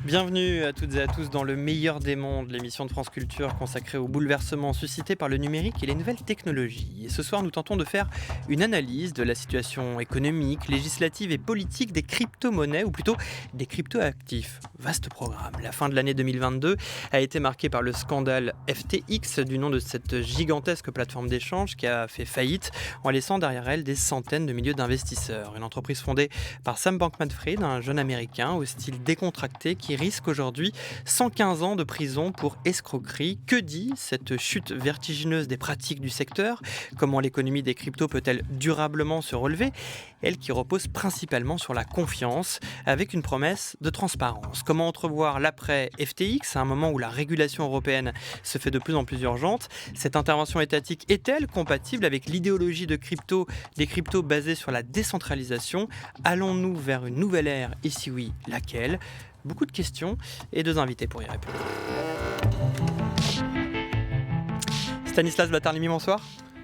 Bienvenue à toutes et à tous dans le meilleur des mondes, l'émission de France Culture consacrée aux bouleversements suscités par le numérique et les nouvelles technologies. Et ce soir, nous tentons de faire une analyse de la situation économique, législative et politique des crypto-monnaies, ou plutôt des crypto-actifs. Vaste programme. La fin de l'année 2022 a été marquée par le scandale FTX, du nom de cette gigantesque plateforme d'échange qui a fait faillite en laissant derrière elle des centaines de milliers d'investisseurs. Une entreprise fondée par Sam Bankman-Fried, un jeune américain au style décontracté qui risque aujourd'hui 115 ans de prison pour escroquerie. Que dit cette chute vertigineuse des pratiques du secteur ? Comment l'économie des cryptos peut-elle durablement se relever ? Elle qui repose principalement sur la confiance, avec une promesse de transparence. Comment entrevoir l'après FTX, à un moment où la régulation européenne se fait de plus en plus urgente ? Cette intervention étatique est-elle compatible avec l'idéologie des cryptos basée sur la décentralisation ? Allons-nous vers une nouvelle ère ? Et si oui, laquelle ? Beaucoup de questions et deux invités pour y répondre. Stanislas Batarlimi, bonsoir.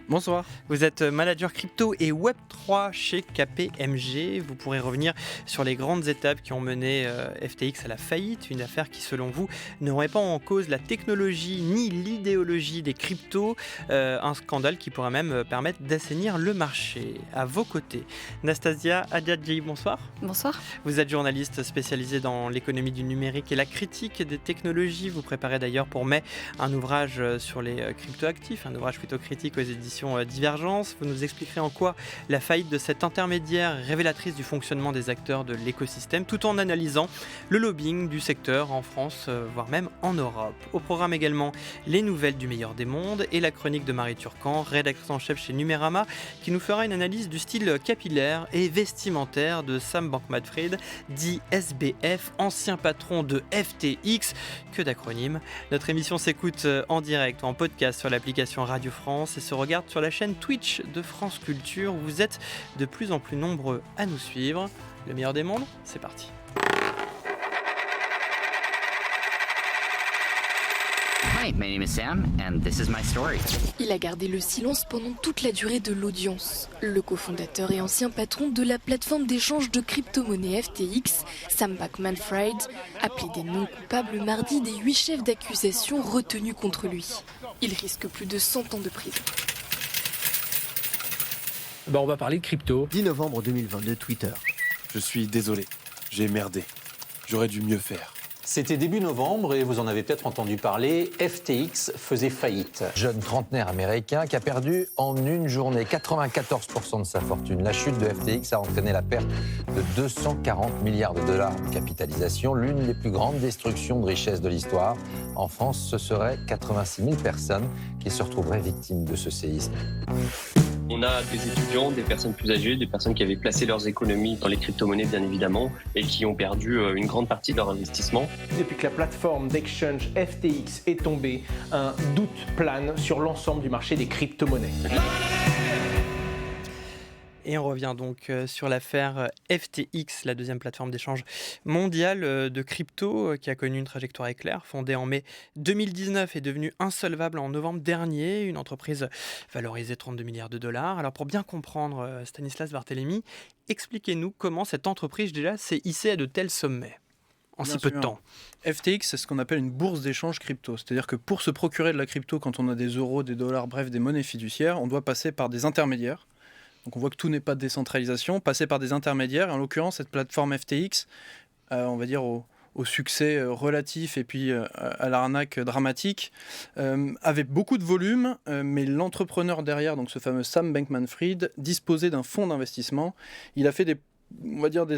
Bonsoir. Vous êtes manager crypto et Web3 chez KPMG. Vous pourrez revenir sur les grandes étapes qui ont mené FTX à la faillite, une affaire qui, selon vous, ne remet pas en cause la technologie ni l'idéologie des cryptos, un scandale qui pourrait même permettre d'assainir le marché. À vos côtés, Nastasia Adjadji, bonsoir. Bonsoir. Vous êtes journaliste spécialisée dans l'économie du numérique et la critique des technologies. Vous préparez d'ailleurs pour mai un ouvrage sur les cryptoactifs, un ouvrage plutôt critique aux éditions Divergence. Vous nous expliquerez en quoi la faillite de cet intermédiaire est révélatrice du fonctionnement des acteurs de l'écosystème, tout en analysant le lobbying du secteur en France, voire même en Europe. Au programme également les nouvelles du meilleur des mondes et la chronique de Marie Turcan, rédactrice en chef chez Numérama, qui nous fera une analyse du style capillaire et vestimentaire de Sam Bankman-Fried, dit SBF, ancien patron de FTX. Que d'acronymes. Notre émission s'écoute en direct ou en podcast sur l'application Radio France et se regarde sur la chaîne Twitch de France Culture. Vous êtes de plus en plus nombreux à nous suivre. Le meilleur des mondes, c'est parti. Hi, my name is Sam, and this is my story. Il a gardé le silence pendant toute la durée de l'audience. Le cofondateur et ancien patron de la plateforme d'échange de crypto-monnaies FTX, Sam Bankman-Fried, a plaidé non coupable mardi des 8 chefs d'accusation retenus contre lui. Il risque plus de 100 ans de prison. On va parler de crypto. 10 novembre 2022, Twitter. Je suis désolé, j'ai merdé. J'aurais dû mieux faire. C'était début novembre et vous en avez peut-être entendu parler, FTX faisait faillite. Jeune trentenaire américain qui a perdu en une journée 94% de sa fortune. La chute de FTX a entraîné la perte de 240 milliards de dollars de capitalisation, l'une des plus grandes destructions de richesse de l'histoire. En France, ce seraient 86 000 personnes qui se retrouveraient victimes de ce séisme. On a des étudiants, des personnes plus âgées, des personnes qui avaient placé leurs économies dans les crypto-monnaies bien évidemment et qui ont perdu une grande partie de leur investissement. Depuis que la plateforme d'exchange FTX est tombée, un doute plane sur l'ensemble du marché des crypto-monnaies. Et on revient donc sur l'affaire FTX, la deuxième plateforme d'échange mondiale de crypto qui a connu une trajectoire éclair. Fondée en mai 2019 et devenue insolvable en novembre dernier, une entreprise valorisée 32 milliards de dollars. Alors pour bien comprendre, Stanislas Barthélémy, expliquez-nous comment cette entreprise déjà s'est hissée à de tels sommets en si peu de temps. FTX, c'est ce qu'on appelle une bourse d'échange crypto. C'est-à-dire que pour se procurer de la crypto, quand on a des euros, des dollars, bref, des monnaies fiduciaires, on doit passer par des intermédiaires. Donc on voit que tout n'est pas de décentralisation, passer par des intermédiaires. En l'occurrence, cette plateforme FTX, on va dire au succès relatif et puis à l'arnaque dramatique, avait beaucoup de volume, mais l'entrepreneur derrière, donc ce fameux Sam Bankman-Fried, disposait d'un fonds d'investissement. Il a fait des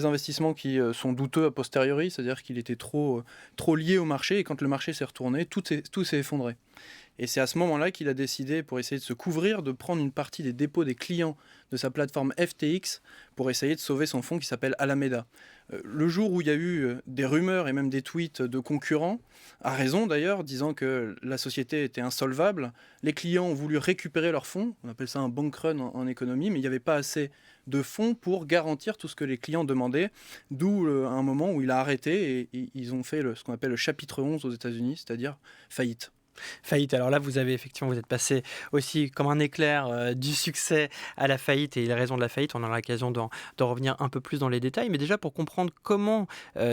investissements qui sont douteux a posteriori, c'est-à-dire qu'il était trop lié au marché, et quand le marché s'est retourné, tout s'est effondré. Et c'est à ce moment-là qu'il a décidé, pour essayer de se couvrir, de prendre une partie des dépôts des clients de sa plateforme FTX pour essayer de sauver son fonds qui s'appelle Alameda. Le jour où il y a eu des rumeurs et même des tweets de concurrents, à raison d'ailleurs, disant que la société était insolvable, les clients ont voulu récupérer leurs fonds, on appelle ça un bank run en économie, mais il n'y avait pas assez de fonds pour garantir tout ce que les clients demandaient, d'où un moment où il a arrêté et ils ont fait ce qu'on appelle le chapitre 11 aux États-Unis, c'est-à-dire faillite. Faillite. Alors là, vous êtes passé aussi comme un éclair du succès à la faillite et les raisons de la faillite. On aura l'occasion d'en revenir un peu plus dans les détails. Mais déjà, pour comprendre comment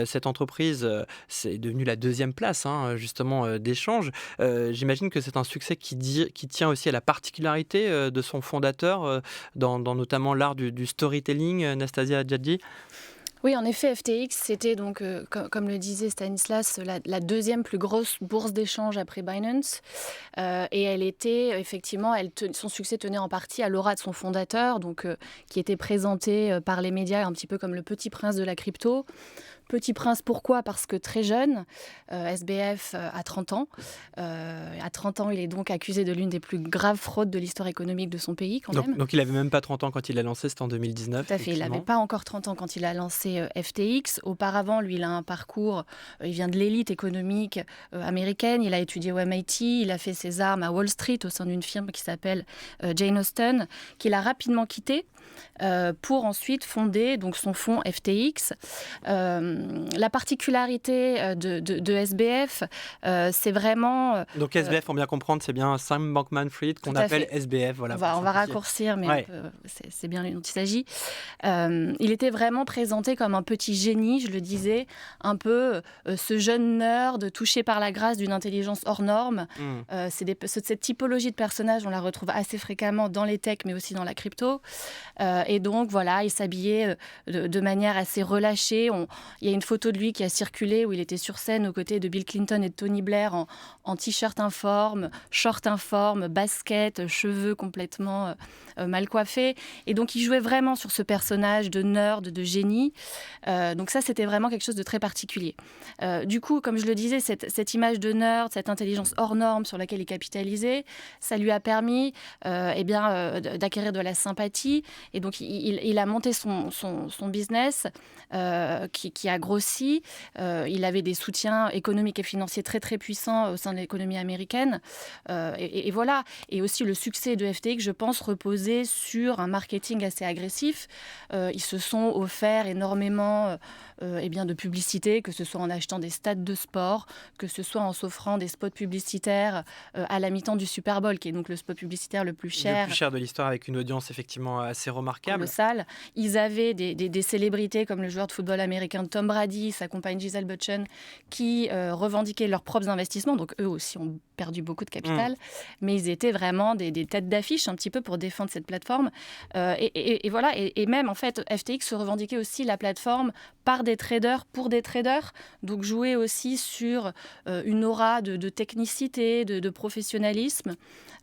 cette entreprise c'est devenue la deuxième place, justement, d'échange, j'imagine que c'est un succès qui tient aussi à la particularité de son fondateur, dans notamment l'art du storytelling, Nastasia Adjadji. Oui, en effet, FTX, c'était donc, comme le disait Stanislas, la deuxième plus grosse bourse d'échange après Binance. Et elle était, effectivement, son succès tenait en partie à l'aura de son fondateur, donc, qui était présenté par les médias un petit peu comme le petit prince de la crypto. Petit prince, pourquoi ? Parce que très jeune, SBF a 30 ans. À 30 ans, il est donc accusé de l'une des plus graves fraudes de l'histoire économique de son pays, quand même. Donc il n'avait même pas 30 ans quand il a lancé, c'était en 2019. Tout à fait, il n'avait pas encore 30 ans quand il a lancé FTX. Auparavant, lui, il a un parcours, il vient de l'élite économique américaine, il a étudié au MIT, il a fait ses armes à Wall Street au sein d'une firme qui s'appelle Jane Austen, qu'il a rapidement quitté pour ensuite fonder donc, son fonds FTX. La particularité de SBF, c'est vraiment... Donc SBF, pour bien comprendre, c'est bien Sam Bankman-Fried qu'on appelle SBF. Voilà, on va raccourcir, mais c'est bien lui dont il s'agit. Il était vraiment présenté comme un petit génie, je le disais, un peu ce jeune nerd touché par la grâce d'une intelligence hors norme. Cette typologie de personnage, on la retrouve assez fréquemment dans les techs, mais aussi dans la crypto. Et donc, voilà, il s'habillait de manière assez relâchée. Il y a une photo de lui qui a circulé où il était sur scène aux côtés de Bill Clinton et de Tony Blair en t-shirt informe, short informe, basket, cheveux complètement mal coiffés. Et donc, il jouait vraiment sur ce personnage de nerd, de génie. Donc ça, c'était vraiment quelque chose de très particulier. Du coup, comme je le disais, cette image de nerd, cette intelligence hors norme sur laquelle il capitalisait, ça lui a permis d'acquérir de la sympathie. Et donc, il a monté son business qui a grossi. Il avait des soutiens économiques et financiers très, très puissants au sein de l'économie américaine. Et voilà. Et aussi, le succès de FTX, je pense, reposait sur un marketing assez agressif. Ils se sont offerts énormément de publicité, que ce soit en achetant des stades de sport, que ce soit en s'offrant des spots publicitaires à la mi-temps du Super Bowl, qui est donc le spot publicitaire le plus cher. Le plus cher de l'histoire, avec une audience effectivement assez remarquable. Colossale. Ils avaient des célébrités comme le joueur de football américain Tom Brady, sa compagne Gisele Bündchen, qui revendiquaient leurs propres investissements. Donc eux aussi ont perdu beaucoup de capital, mais ils étaient vraiment des têtes d'affiche un petit peu pour défendre cette plateforme. Et voilà. Et même en fait, FTX se revendiquait aussi la plateforme par des traders, pour des traders, donc jouer aussi sur une aura de technicité, de professionnalisme.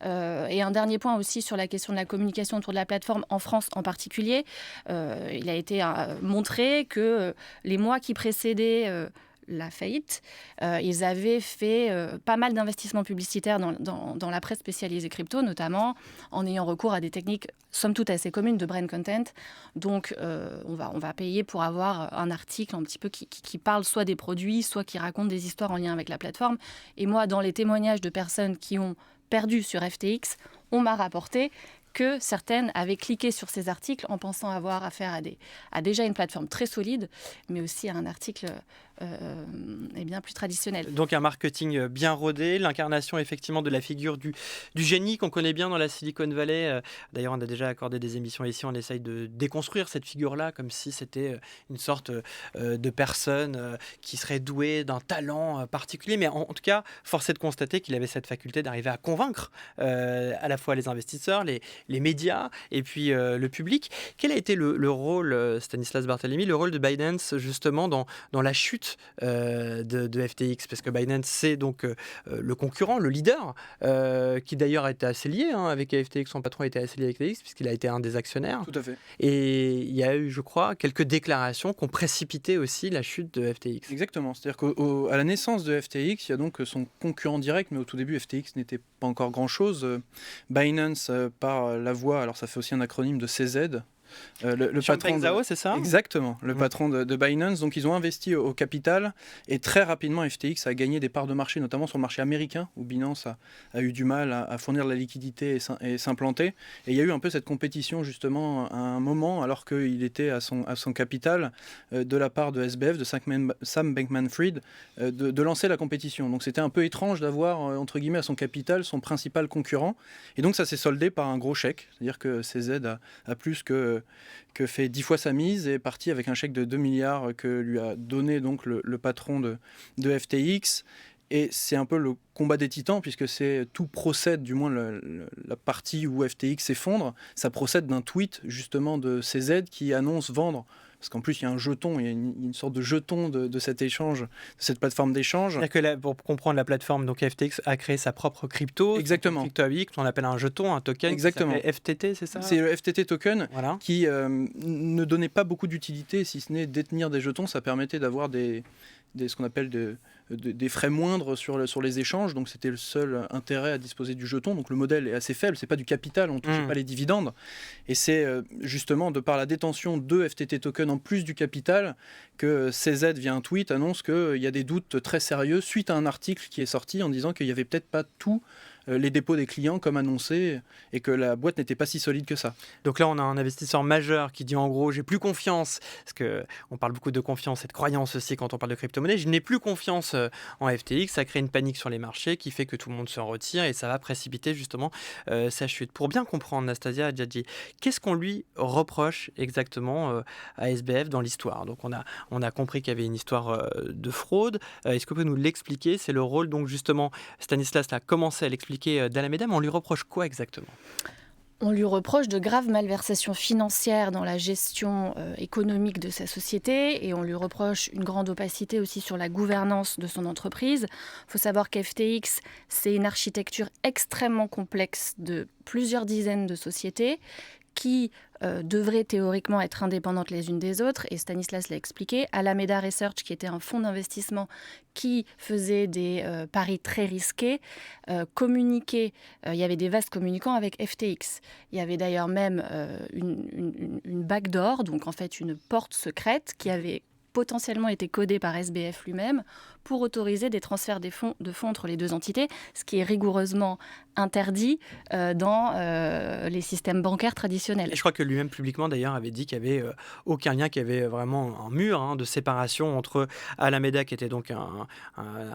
Et un dernier point aussi sur la question de la communication autour de la plateforme, en France en particulier. Il a été montré que les mois qui précédaient la faillite, ils avaient fait pas mal d'investissements publicitaires dans la presse spécialisée crypto, notamment en ayant recours à des techniques somme toute assez communes de brand content. Donc on va payer pour avoir un article un petit peu qui parle soit des produits, soit qui raconte des histoires en lien avec la plateforme. Et moi, dans les témoignages de personnes qui ont perdu sur FTX, on m'a rapporté que certaines avaient cliqué sur ces articles en pensant avoir affaire à déjà une plateforme très solide, mais aussi à un article plus traditionnel. Donc un marketing bien rodé, l'incarnation effectivement de la figure du génie qu'on connaît bien dans la Silicon Valley. D'ailleurs, on a déjà accordé des émissions ici, on essaye de déconstruire cette figure-là comme si c'était une sorte de personne qui serait douée d'un talent particulier. Mais en tout cas, force est de constater qu'il avait cette faculté d'arriver à convaincre à la fois les investisseurs, les médias et puis le public. Quel a été le rôle, Stanislas Barthélemy, le rôle de Binance justement dans la chute de FTX, parce que Binance c'est donc le concurrent, le leader, qui d'ailleurs était assez lié avec FTX, son patron était assez lié avec FTX puisqu'il a été un des actionnaires. Tout à fait. Et il y a eu, je crois, quelques déclarations qui ont précipité aussi la chute de FTX. Exactement, c'est-à-dire qu'à la naissance de FTX, il y a donc son concurrent direct, mais au tout début FTX n'était pas encore grand-chose. Binance par la voix, alors ça fait aussi un acronyme de CZ, le patron Zhao, c'est ça ? Exactement, le patron de Binance. Donc ils ont investi au capital et très rapidement FTX a gagné des parts de marché, notamment sur le marché américain où Binance a eu du mal à fournir de la liquidité et s'implanter. Et il y a eu un peu cette compétition justement à un moment alors qu'il était à son capital de la part de SBF, de Sam Bankman-Fried, de lancer la compétition. Donc c'était un peu étrange d'avoir entre guillemets à son capital son principal concurrent. Et donc ça s'est soldé par un gros chèque, c'est-à-dire que CZ a plus que fait 10 fois sa mise et est parti avec un chèque de 2 milliards que lui a donné donc le patron de FTX. Et c'est un peu le combat des titans, puisque tout procède, du moins la partie où FTX s'effondre, ça procède d'un tweet justement de CZ qui annonce vendre. Parce qu'en plus, il y a un jeton, il y a une sorte de jeton de cet échange, de cette plateforme d'échange. C'est-à-dire que pour comprendre la plateforme, donc FTX a créé sa propre crypto. Exactement. Crypto ABIC, qu'on appelle un jeton, un token. Exactement. Qui s'appelle FTT, c'est ça ? C'est le FTT token voilà. Qui ne donnait pas beaucoup d'utilité, si ce n'est détenir des jetons. Ça permettait d'avoir ce qu'on appelle des frais moindres sur les échanges, donc c'était le seul intérêt à disposer du jeton. Donc le modèle est assez faible, c'est pas du capital, on ne touche pas les dividendes, et c'est justement de par la détention de FTT token en plus du capital que CZ via un tweet annonce qu'il y a des doutes très sérieux suite à un article qui est sorti en disant qu'il n'y avait peut-être pas tout les dépôts des clients comme annoncé et que la boîte n'était pas si solide que ça. Donc là, on a un investisseur majeur qui dit en gros, j'ai plus confiance, parce qu'on parle beaucoup de confiance et de croyance aussi quand on parle de crypto-monnaie, je n'ai plus confiance en FTX, ça crée une panique sur les marchés qui fait que tout le monde se retire et ça va précipiter justement sa chute. Pour bien comprendre, Nastasia Hadjadji, qu'est-ce qu'on lui reproche exactement à SBF dans l'histoire ? Donc on a compris qu'il y avait une histoire de fraude. Est-ce que vous pouvez nous l'expliquer ? C'est le rôle, donc justement, Stanislas a commencé à l'expliquer d'Alameda, mais on lui reproche quoi exactement ? On lui reproche de graves malversations financières dans la gestion économique de sa société et on lui reproche une grande opacité aussi sur la gouvernance de son entreprise. Il faut savoir qu'FTX, c'est une architecture extrêmement complexe de plusieurs dizaines de sociétés qui devraient théoriquement être indépendantes les unes des autres. Et Stanislas l'a expliqué. Alameda Research, qui était un fonds d'investissement qui faisait des paris très risqués, communiquait. Il y avait des vases communicants avec FTX. Il y avait d'ailleurs même une backdoor, donc en fait une porte secrète qui avait potentiellement été codée par SBF lui-même pour autoriser des transferts de fonds entre les deux entités, ce qui est rigoureusement interdit dans les systèmes bancaires traditionnels. Et je crois que lui-même publiquement d'ailleurs avait dit qu'il n'y avait aucun lien, qu'il y avait vraiment un mur de séparation entre Alameda, qui était donc un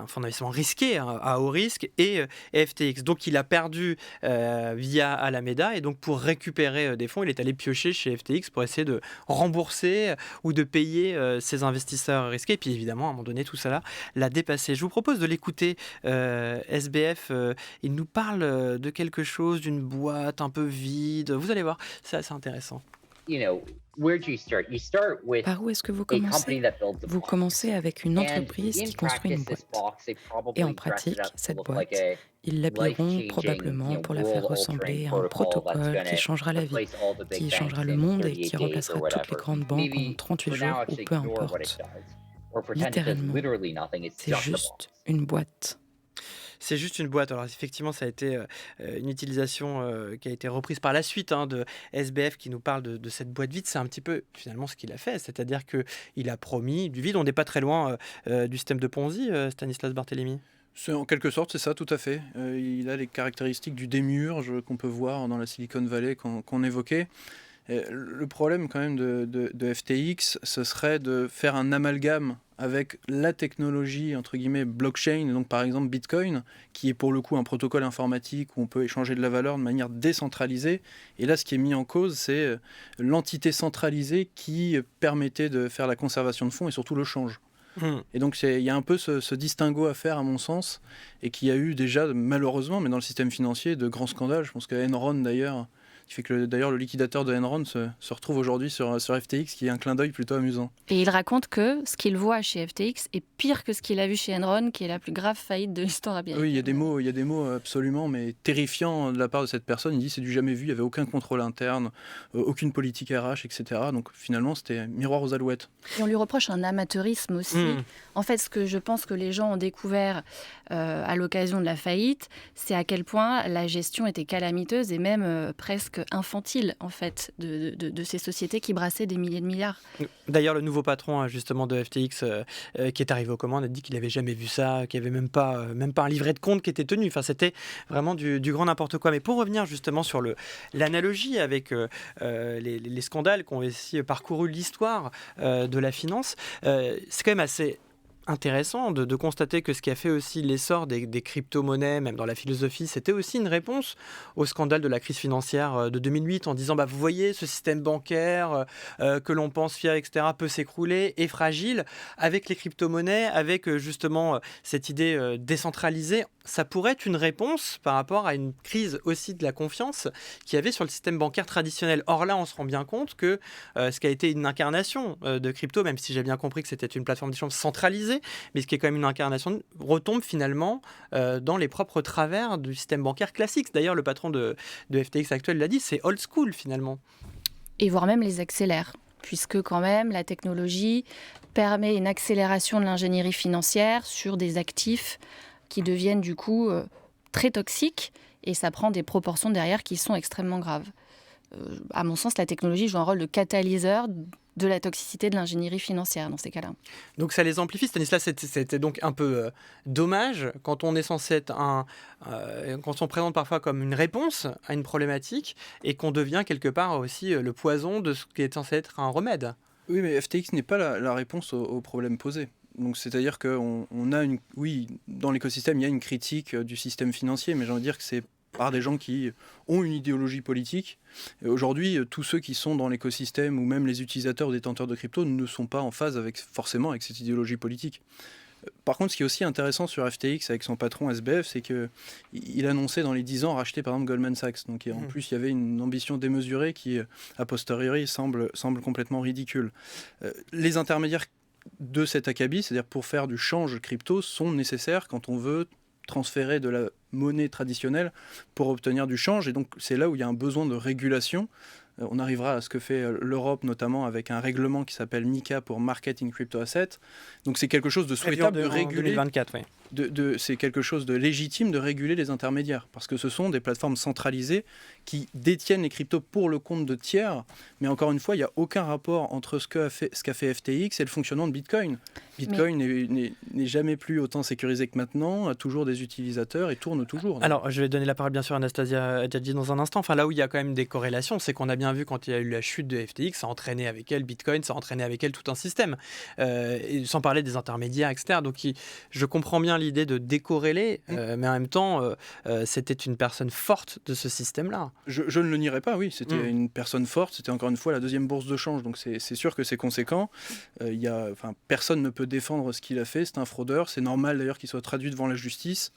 fonds d'investissement risqué, à haut risque, et FTX. Donc il a perdu via Alameda, et donc pour récupérer des fonds, il est allé piocher chez FTX pour essayer de rembourser ou de payer ses investisseurs risqués. Et puis évidemment, à un moment donné, tout ça là l'a dépassé. Je vous propose de l'écouter. SBF, il nous parle de quelque chose, d'une boîte un peu vide. Vous allez voir, c'est assez intéressant. Par où est-ce que vous commencez ? Vous commencez avec une entreprise qui construit une boîte. Et en pratique, cette boîte, ils l'habilleront probablement pour la faire ressembler à un protocole qui changera la vie, qui changera le monde et qui remplacera toutes les grandes banques en 38 jours ou peu importe. Littéralement, c'est juste une boîte. C'est juste une boîte. Alors effectivement, ça a été une utilisation qui a été reprise par la suite de SBF qui nous parle de cette boîte vide. C'est un petit peu finalement ce qu'il a fait, c'est-à-dire qu'il a promis du vide. On n'est pas très loin du système de Ponzi, Stanislas Barthélémy. En quelque sorte, c'est ça, tout à fait. Il a les caractéristiques du démiurge qu'on peut voir dans la Silicon Valley qu'on évoquait. Le problème quand même de FTX, ce serait de faire un amalgame avec la technologie, entre guillemets, blockchain, donc par exemple Bitcoin, qui est pour le coup un protocole informatique où on peut échanger de la valeur de manière décentralisée. Et là, ce qui est mis en cause, c'est l'entité centralisée qui permettait de faire la conservation de fonds et surtout le change. Et donc il y a un peu ce distinguo à faire à mon sens, et qui a eu déjà malheureusement, mais dans le système financier, de grands scandales. Je pense que Enron d'ailleurs, qui fait que d'ailleurs le liquidateur de Enron se retrouve aujourd'hui sur FTX, qui est un clin d'œil plutôt amusant. Et il raconte que ce qu'il voit chez FTX est pire que ce qu'il a vu chez Enron, qui est la plus grave faillite de l'histoire américaine. Oui, il y a des mots absolument mais terrifiants de la part de cette personne. Il dit c'est du jamais vu, il n'y avait aucun contrôle interne, aucune politique RH, etc. Donc finalement c'était miroir aux alouettes. Et on lui reproche un amateurisme aussi. En fait, ce que je pense que les gens ont découvert à l'occasion de la faillite, c'est à quel point la gestion était calamiteuse et même presque presque infantile en fait de ces sociétés qui brassaient des milliers de milliards. D'ailleurs, le nouveau patron justement de FTX qui est arrivé aux commandes a dit qu'il n'avait jamais vu ça, qu'il n'y avait même pas un livret de compte qui était tenu. Enfin, c'était vraiment du grand n'importe quoi. Mais pour revenir justement sur l'analogie avec les scandales qui ont aussi parcouru l'histoire de la finance, c'est quand même assez intéressant de constater que ce qui a fait aussi l'essor des crypto-monnaies, même dans la philosophie, c'était aussi une réponse au scandale de la crise financière de 2008 en disant vous voyez, ce système bancaire que l'on pense fier, etc., peut s'écrouler, est fragile. Avec les crypto-monnaies, avec justement cette idée décentralisée, ça pourrait être une réponse par rapport à une crise aussi de la confiance qu'il y avait sur le système bancaire traditionnel. Or là, on se rend bien compte que ce qui a été une incarnation de crypto, même si j'ai bien compris que c'était une plateforme d'échange centralisée, mais ce qui est quand même une incarnation, retombe finalement dans les propres travers du système bancaire classique. D'ailleurs, le patron de FTX actuel l'a dit, c'est old school finalement. Et voire même les accélère, puisque quand même la technologie permet une accélération de l'ingénierie financière sur des actifs qui deviennent du coup très toxiques, et ça prend des proportions derrière qui sont extrêmement graves. À mon sens, la technologie joue un rôle de catalyseur de la toxicité de l'ingénierie financière dans ces cas-là. Donc ça les amplifie. Stanislas, c'était donc un peu dommage quand on est censé être quand on présente parfois comme une réponse à une problématique et qu'on devient quelque part aussi le poison de ce qui est censé être un remède. Oui, mais FTX n'est pas la réponse au problème posé. Donc c'est-à-dire qu'on a dans l'écosystème, il y a une critique du système financier, mais j'ai envie de dire que c'est par des gens qui ont une idéologie politique. Et aujourd'hui, tous ceux qui sont dans l'écosystème ou même les utilisateurs ou détenteurs de crypto ne sont pas en phase forcément avec cette idéologie politique. Par contre, ce qui est aussi intéressant sur FTX avec son patron SBF, c'est qu'il annonçait dans les 10 ans racheter par exemple Goldman Sachs. Donc en plus, il y avait une ambition démesurée qui, a posteriori, semble complètement ridicule. Les intermédiaires de cet acabit, c'est-à-dire pour faire du change crypto, sont nécessaires quand on veut transférer de la monnaie traditionnelle pour obtenir du change. Et donc, c'est là où il y a un besoin de régulation. On arrivera à ce que fait l'Europe, notamment avec un règlement qui s'appelle MiCA pour Market in Crypto Asset. Donc, c'est quelque chose de souhaitable de réguler. 2024, oui. C'est quelque chose de légitime de réguler les intermédiaires, parce que ce sont des plateformes centralisées qui détiennent les cryptos pour le compte de tiers. Mais encore une fois, il n'y a aucun rapport entre ce qu'a fait FTX et le fonctionnement de Bitcoin. Bitcoin n'est jamais plus autant sécurisé que maintenant, a toujours des utilisateurs et tourne toujours. Alors, je vais donner la parole bien sûr à Anastasia Hadjadji dans un instant. Enfin, là où il y a quand même des corrélations, c'est qu'on a bien vu quand il y a eu la chute de FTX, ça a entraîné avec elle Bitcoin, ça a entraîné avec elle tout un système. Et sans parler des intermédiaires, etc. Donc, je comprends bien l'idée de décorréler, mais en même temps, c'était une personne forte de ce système-là. Je ne le nierai pas, oui, c'était une personne forte, c'était encore une fois la deuxième bourse de change, donc c'est sûr que c'est conséquent. Personne ne peut défendre ce qu'il a fait, c'est un fraudeur, c'est normal d'ailleurs qu'il soit traduit devant la justice.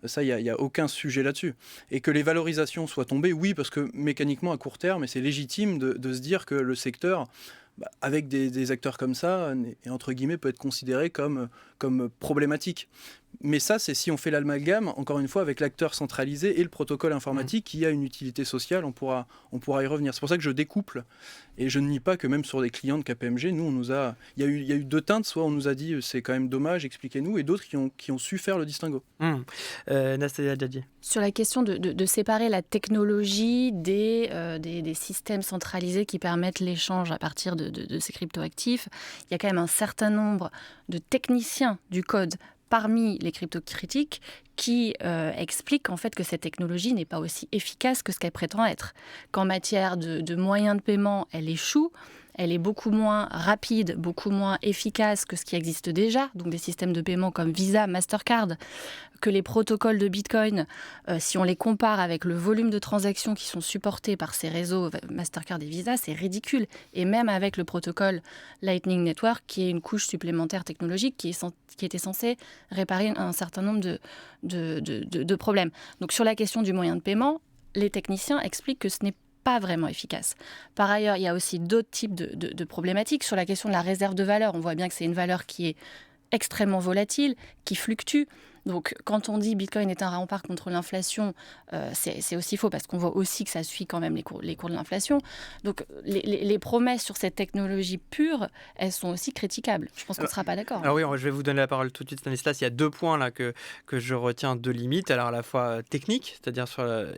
Ça, il n'y a aucun sujet là-dessus. Et que les valorisations soient tombées, oui, parce que mécaniquement, à court terme, c'est légitime de se dire que le secteur, avec des acteurs comme ça, et entre guillemets, peut être considéré comme problématique. Mais ça, c'est si on fait l'amalgame, encore une fois, avec l'acteur centralisé et le protocole informatique qui a une utilité sociale, on pourra y revenir. C'est pour ça que je découple. Et je ne nie pas que même sur des clients de KPMG, nous, il y a eu deux teintes. Soit on nous a dit c'est quand même dommage, expliquez-nous, et d'autres qui ont su faire le distinguo. Anastasia Hadjadji. Sur la question de séparer la technologie des systèmes centralisés qui permettent l'échange à partir de ces cryptoactifs, il y a quand même un certain nombre de techniciens du code parmi les cryptocritiques qui expliquent en fait que cette technologie n'est pas aussi efficace que ce qu'elle prétend être. Qu'en matière de moyens de paiement, elle échoue. Elle est beaucoup moins rapide, beaucoup moins efficace que ce qui existe déjà, donc des systèmes de paiement comme Visa, Mastercard, que les protocoles de Bitcoin, si on les compare avec le volume de transactions qui sont supportés par ces réseaux Mastercard et Visa, c'est ridicule. Et même avec le protocole Lightning Network, qui est une couche supplémentaire technologique qui était censée réparer un certain nombre de problèmes. Donc sur la question du moyen de paiement, les techniciens expliquent que ce n'est pas vraiment efficace. Par ailleurs, il y a aussi d'autres types de problématiques. Sur la question de la réserve de valeur, on voit bien que c'est une valeur qui est extrêmement volatile, qui fluctue. Donc, quand on dit Bitcoin est un rempart contre l'inflation, c'est aussi faux parce qu'on voit aussi que ça suit quand même les cours de l'inflation. Donc, les promesses sur cette technologie pure, elles sont aussi critiquables. Je pense qu'on ne sera pas d'accord. Alors oui, je vais vous donner la parole tout de suite, Stanislas. Il y a 2 points là que je retiens de limites. Alors à la fois technique, c'est-à-dire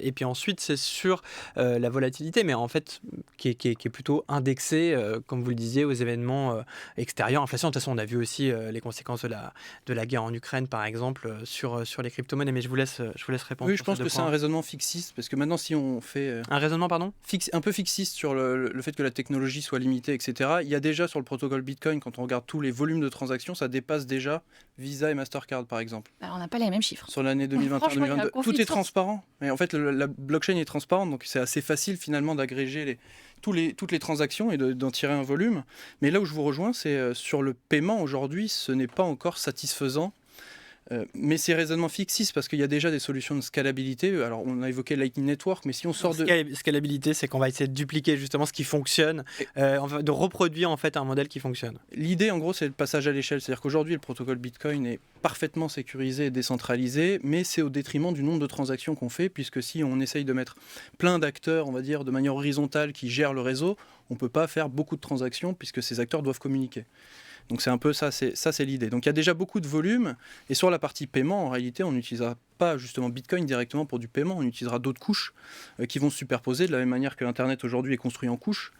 et puis ensuite c'est sur la volatilité, mais en fait qui est plutôt indexée, comme vous le disiez, aux événements extérieurs. Inflation, de toute façon, on a vu aussi les conséquences de la guerre en Ukraine, par exemple, sur les crypto-monnaies. Mais je vous laisse répondre. Oui, je pense que c'est un raisonnement fixiste, parce que maintenant, si on fait... Un raisonnement, pardon ? Un peu fixiste sur le fait que la technologie soit limitée, etc. Il y a déjà sur le protocole Bitcoin, quand on regarde tous les volumes de transactions, ça dépasse déjà Visa et Mastercard, par exemple. Alors, on n'a pas les mêmes chiffres. Sur l'année 2021-2022, tout est transparent. Mais en fait, la blockchain est transparente, donc c'est assez facile finalement d'agréger toutes les transactions et d'en tirer un volume. Mais là où je vous rejoins, c'est sur le paiement. Aujourd'hui, ce n'est pas encore satisfaisant. Mais c'est raisonnement fixiste parce qu'il y a déjà des solutions de scalabilité. Alors, on a évoqué Lightning Network, mais si on sort de... Scalabilité, c'est qu'on va essayer de dupliquer justement ce qui fonctionne, de reproduire en fait un modèle qui fonctionne. L'idée, en gros, c'est le passage à l'échelle. C'est-à-dire qu'aujourd'hui, le protocole Bitcoin est parfaitement sécurisé et décentralisé, mais c'est au détriment du nombre de transactions qu'on fait, puisque si on essaye de mettre plein d'acteurs, on va dire, de manière horizontale qui gèrent le réseau, on ne peut pas faire beaucoup de transactions puisque ces acteurs doivent communiquer. Donc c'est un peu ça, c'est l'idée. Donc il y a déjà beaucoup de volume, et sur la partie paiement, en réalité, on n'utilisera pas justement Bitcoin directement pour du paiement, on utilisera d'autres couches qui vont se superposer de la même manière que l'Internet aujourd'hui est construit en couches.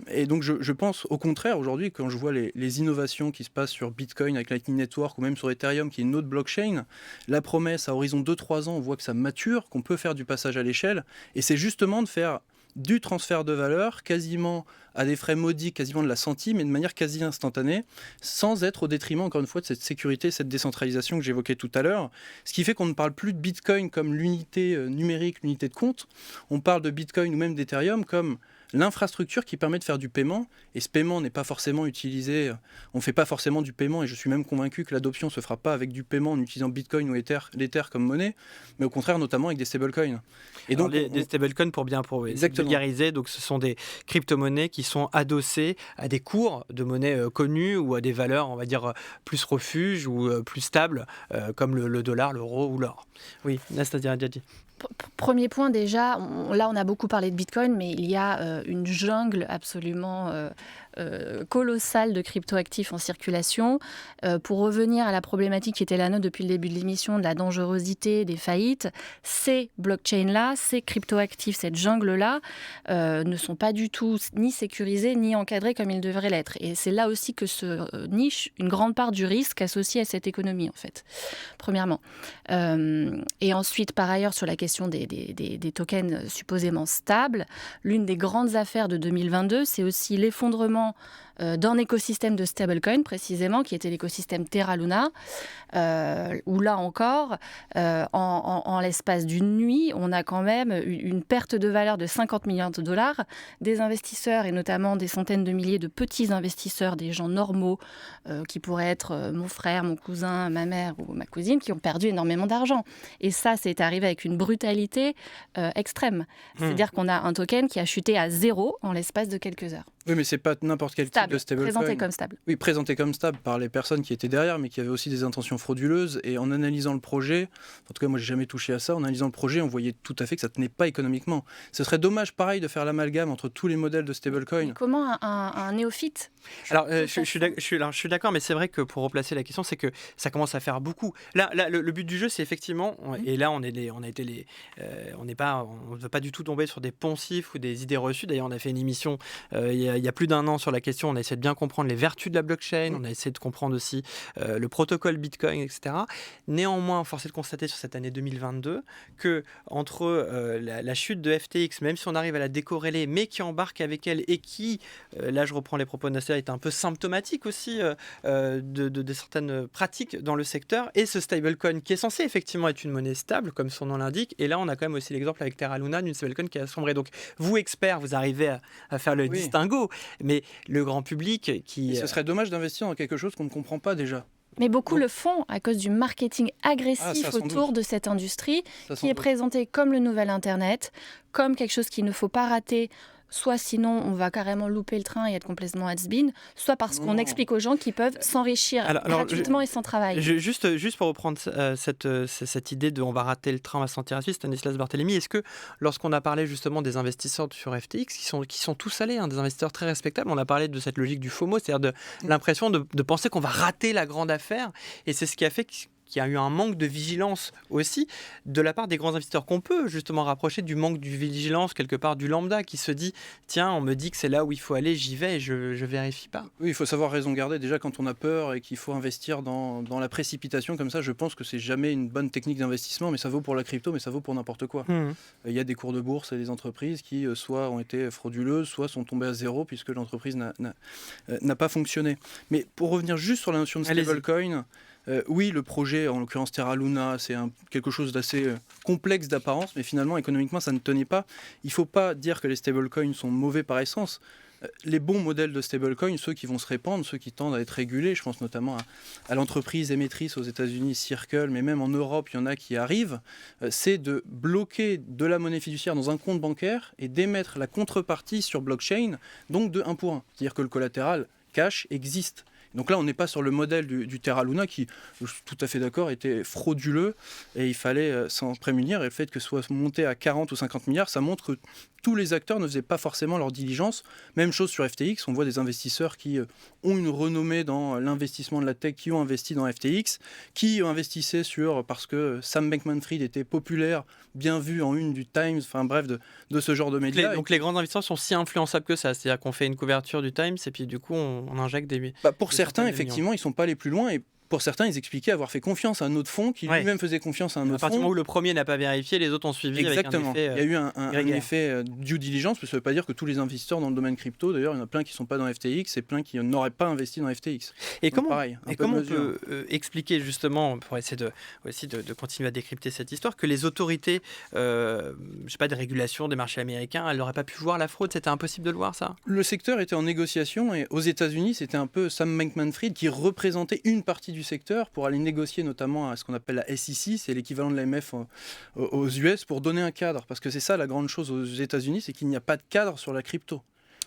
Et donc je pense au contraire aujourd'hui, quand je vois les innovations qui se passent sur Bitcoin avec Lightning Network ou même sur Ethereum qui est une autre blockchain, la promesse à horizon 2-3 ans, on voit que ça mature, qu'on peut faire du passage à l'échelle, et c'est justement de faire du transfert de valeur quasiment à des frais modiques, quasiment de la centime, mais de manière quasi instantanée, sans être au détriment, encore une fois, de cette sécurité, cette décentralisation que j'évoquais tout à l'heure. Ce qui fait qu'on ne parle plus de Bitcoin comme l'unité numérique, l'unité de compte. On parle de Bitcoin ou même d'Ethereum comme l'infrastructure qui permet de faire du paiement, et ce paiement n'est pas forcément utilisé, on ne fait pas forcément du paiement, et je suis même convaincu que l'adoption ne se fera pas avec du paiement en utilisant Bitcoin ou l'Ether comme monnaie, mais au contraire notamment avec des stablecoins. Et donc, des stablecoins pour vulgariser, donc ce sont des crypto-monnaies qui sont adossées à des cours de monnaie connues ou à des valeurs, on va dire, plus refuges ou plus stables, comme le dollar, l'euro ou l'or. Oui, Nastasia Hadjadji. Premier point déjà, là on a beaucoup parlé de Bitcoin, mais il y a une jungle absolument colossale de cryptoactifs en circulation. Pour revenir à la problématique qui était la nôtre depuis le début de l'émission, de la dangerosité, des faillites, ces blockchains-là, ces cryptoactifs, cette jungle-là, ne sont pas du tout ni sécurisés ni encadrés comme ils devraient l'être. Et c'est là aussi que se niche une grande part du risque associé à cette économie, en fait, premièrement. Et ensuite, par ailleurs, sur la question des tokens supposément stables, l'une des grandes affaires de 2022, c'est aussi l'effondrement d'un écosystème de stablecoin, précisément, qui était l'écosystème Terra Luna, où là encore, en l'espace d'une nuit, on a quand même une perte de valeur de 50 milliards de dollars. Des investisseurs, et notamment des centaines de milliers de petits investisseurs, des gens normaux, qui pourraient être mon frère, mon cousin, ma mère ou ma cousine, qui ont perdu énormément d'argent. Et ça, c'est arrivé avec une brutalité extrême. C'est-à-dire qu'on a un token qui a chuté à 0 en l'espace de quelques heures. Oui, mais c'est pas n'importe quel type de stablecoin. Présenté comme stable. Oui, présenté comme stable par les personnes qui étaient derrière, mais qui avaient aussi des intentions frauduleuses. Et en analysant le projet, en tout cas moi j'ai jamais touché à ça, en analysant le projet, on voyait tout à fait que ça tenait pas économiquement. Ce serait dommage, pareil, de faire l'amalgame entre tous les modèles de stablecoin. Comment un néophyte ? Alors, je suis d'accord, mais c'est vrai que pour replacer la question, c'est que ça commence à faire beaucoup. Là le but du jeu, c'est effectivement, et là on ne veut pas du tout tomber sur des poncifs ou des idées reçues. D'ailleurs, on a fait une émission il y a plus d'1 an sur la question. On a essayé de bien comprendre les vertus de la blockchain, on a essayé de comprendre aussi le protocole Bitcoin, etc. Néanmoins, force est de constater sur cette année 2022 que entre la chute de FTX, même si on arrive à la décorréler, mais qui embarque avec elle et qui, là je reprends les propos de Nasser, est un peu symptomatique aussi de certaines pratiques dans le secteur, et ce stablecoin qui est censé effectivement être une monnaie stable, comme son nom l'indique, et là on a quand même aussi l'exemple avec Terra Luna d'une stablecoin qui a sombré. Donc vous, experts, vous arrivez à faire le distinguo, mais le grand public qui... Et ce serait dommage d'investir dans quelque chose qu'on ne comprend pas déjà. Mais beaucoup le font à cause du marketing agressif autour de cette industrie qui est présentée comme le nouvel Internet, comme quelque chose qu'il ne faut pas rater, soit sinon on va carrément louper le train et être complètement has-been, soit parce qu'on explique aux gens qu'ils peuvent s'enrichir gratuitement et sans travail. Juste pour reprendre cette idée de on va rater le train, on va se sentir has-been, Stanislas Barthélemy, est-ce que lorsqu'on a parlé justement des investisseurs sur FTX, qui sont tous allés, des investisseurs très respectables, on a parlé de cette logique du FOMO, c'est-à-dire de l'impression de penser qu'on va rater la grande affaire, et c'est ce qui a fait qu'il y a eu un manque de vigilance aussi de la part des grands investisseurs qu'on peut justement rapprocher du manque de vigilance quelque part du lambda qui se dit tiens, on me dit que c'est là où il faut aller, j'y vais et je vérifie pas. Oui, il faut savoir raison garder. Déjà, quand on a peur et qu'il faut investir dans la précipitation comme ça, je pense que c'est jamais une bonne technique d'investissement, mais ça vaut pour la crypto, mais ça vaut pour n'importe quoi. Il y a des cours de bourse et des entreprises qui soit ont été frauduleuses, soit sont tombées à zéro puisque l'entreprise n'a pas fonctionné. Mais pour revenir juste sur la notion de stablecoin, oui, le projet, en l'occurrence Terra Luna, c'est quelque chose d'assez complexe d'apparence, mais finalement, économiquement, ça ne tenait pas. Il ne faut pas dire que les stablecoins sont mauvais par essence. Les bons modèles de stablecoins, ceux qui vont se répandre, ceux qui tendent à être régulés, je pense notamment à l'entreprise émettrice aux États-Unis, Circle, mais même en Europe, il y en a qui arrivent, c'est de bloquer de la monnaie fiduciaire dans un compte bancaire et d'émettre la contrepartie sur blockchain, donc de 1 pour 1. C'est-à-dire que le collatéral cash existe. Donc là, on n'est pas sur le modèle du Terra Luna qui, je suis tout à fait d'accord, était frauduleux et il fallait s'en prémunir. Et le fait que ce soit monté à 40 ou 50 milliards, ça montre que tous les acteurs ne faisaient pas forcément leur diligence. Même chose sur FTX, on voit des investisseurs qui ont une renommée dans l'investissement de la tech, qui ont investi dans FTX, qui investissaient parce que Sam Bankman-Fried était populaire, bien vu en une du Times, enfin bref, de ce genre de médias. Donc les grands investisseurs sont si influençables que ça, c'est-à-dire qu'on fait une couverture du Times et puis du coup on injecte des... Pour certains, effectivement, ils ne sont pas les plus loin et pour certains, ils expliquaient avoir fait confiance à un autre fonds qui lui-même faisait confiance à un autre fonds. À partir du moment où le premier n'a pas vérifié, les autres ont suivi. Exactement. Avec un effet, il y a eu un effet due diligence, mais ça ne veut pas dire que tous les investisseurs dans le domaine crypto, d'ailleurs, il y en a plein qui ne sont pas dans FTX et plein qui n'auraient pas investi dans FTX. Et donc, comment on peut expliquer justement, pour essayer de continuer à décrypter cette histoire, que les autorités de régulation des marchés américains, elles n'auraient pas pu voir la fraude, c'était impossible de le voir ça? Le secteur était en négociation et aux États-Unis, c'était un peu Sam Bankman-Fried qui représentait une partie du secteur pour aller négocier notamment à ce qu'on appelle la SEC, c'est l'équivalent de l'AMF aux US, pour donner un cadre. Parce que c'est ça la grande chose aux États-Unis, c'est qu'il n'y a pas de cadre sur la crypto.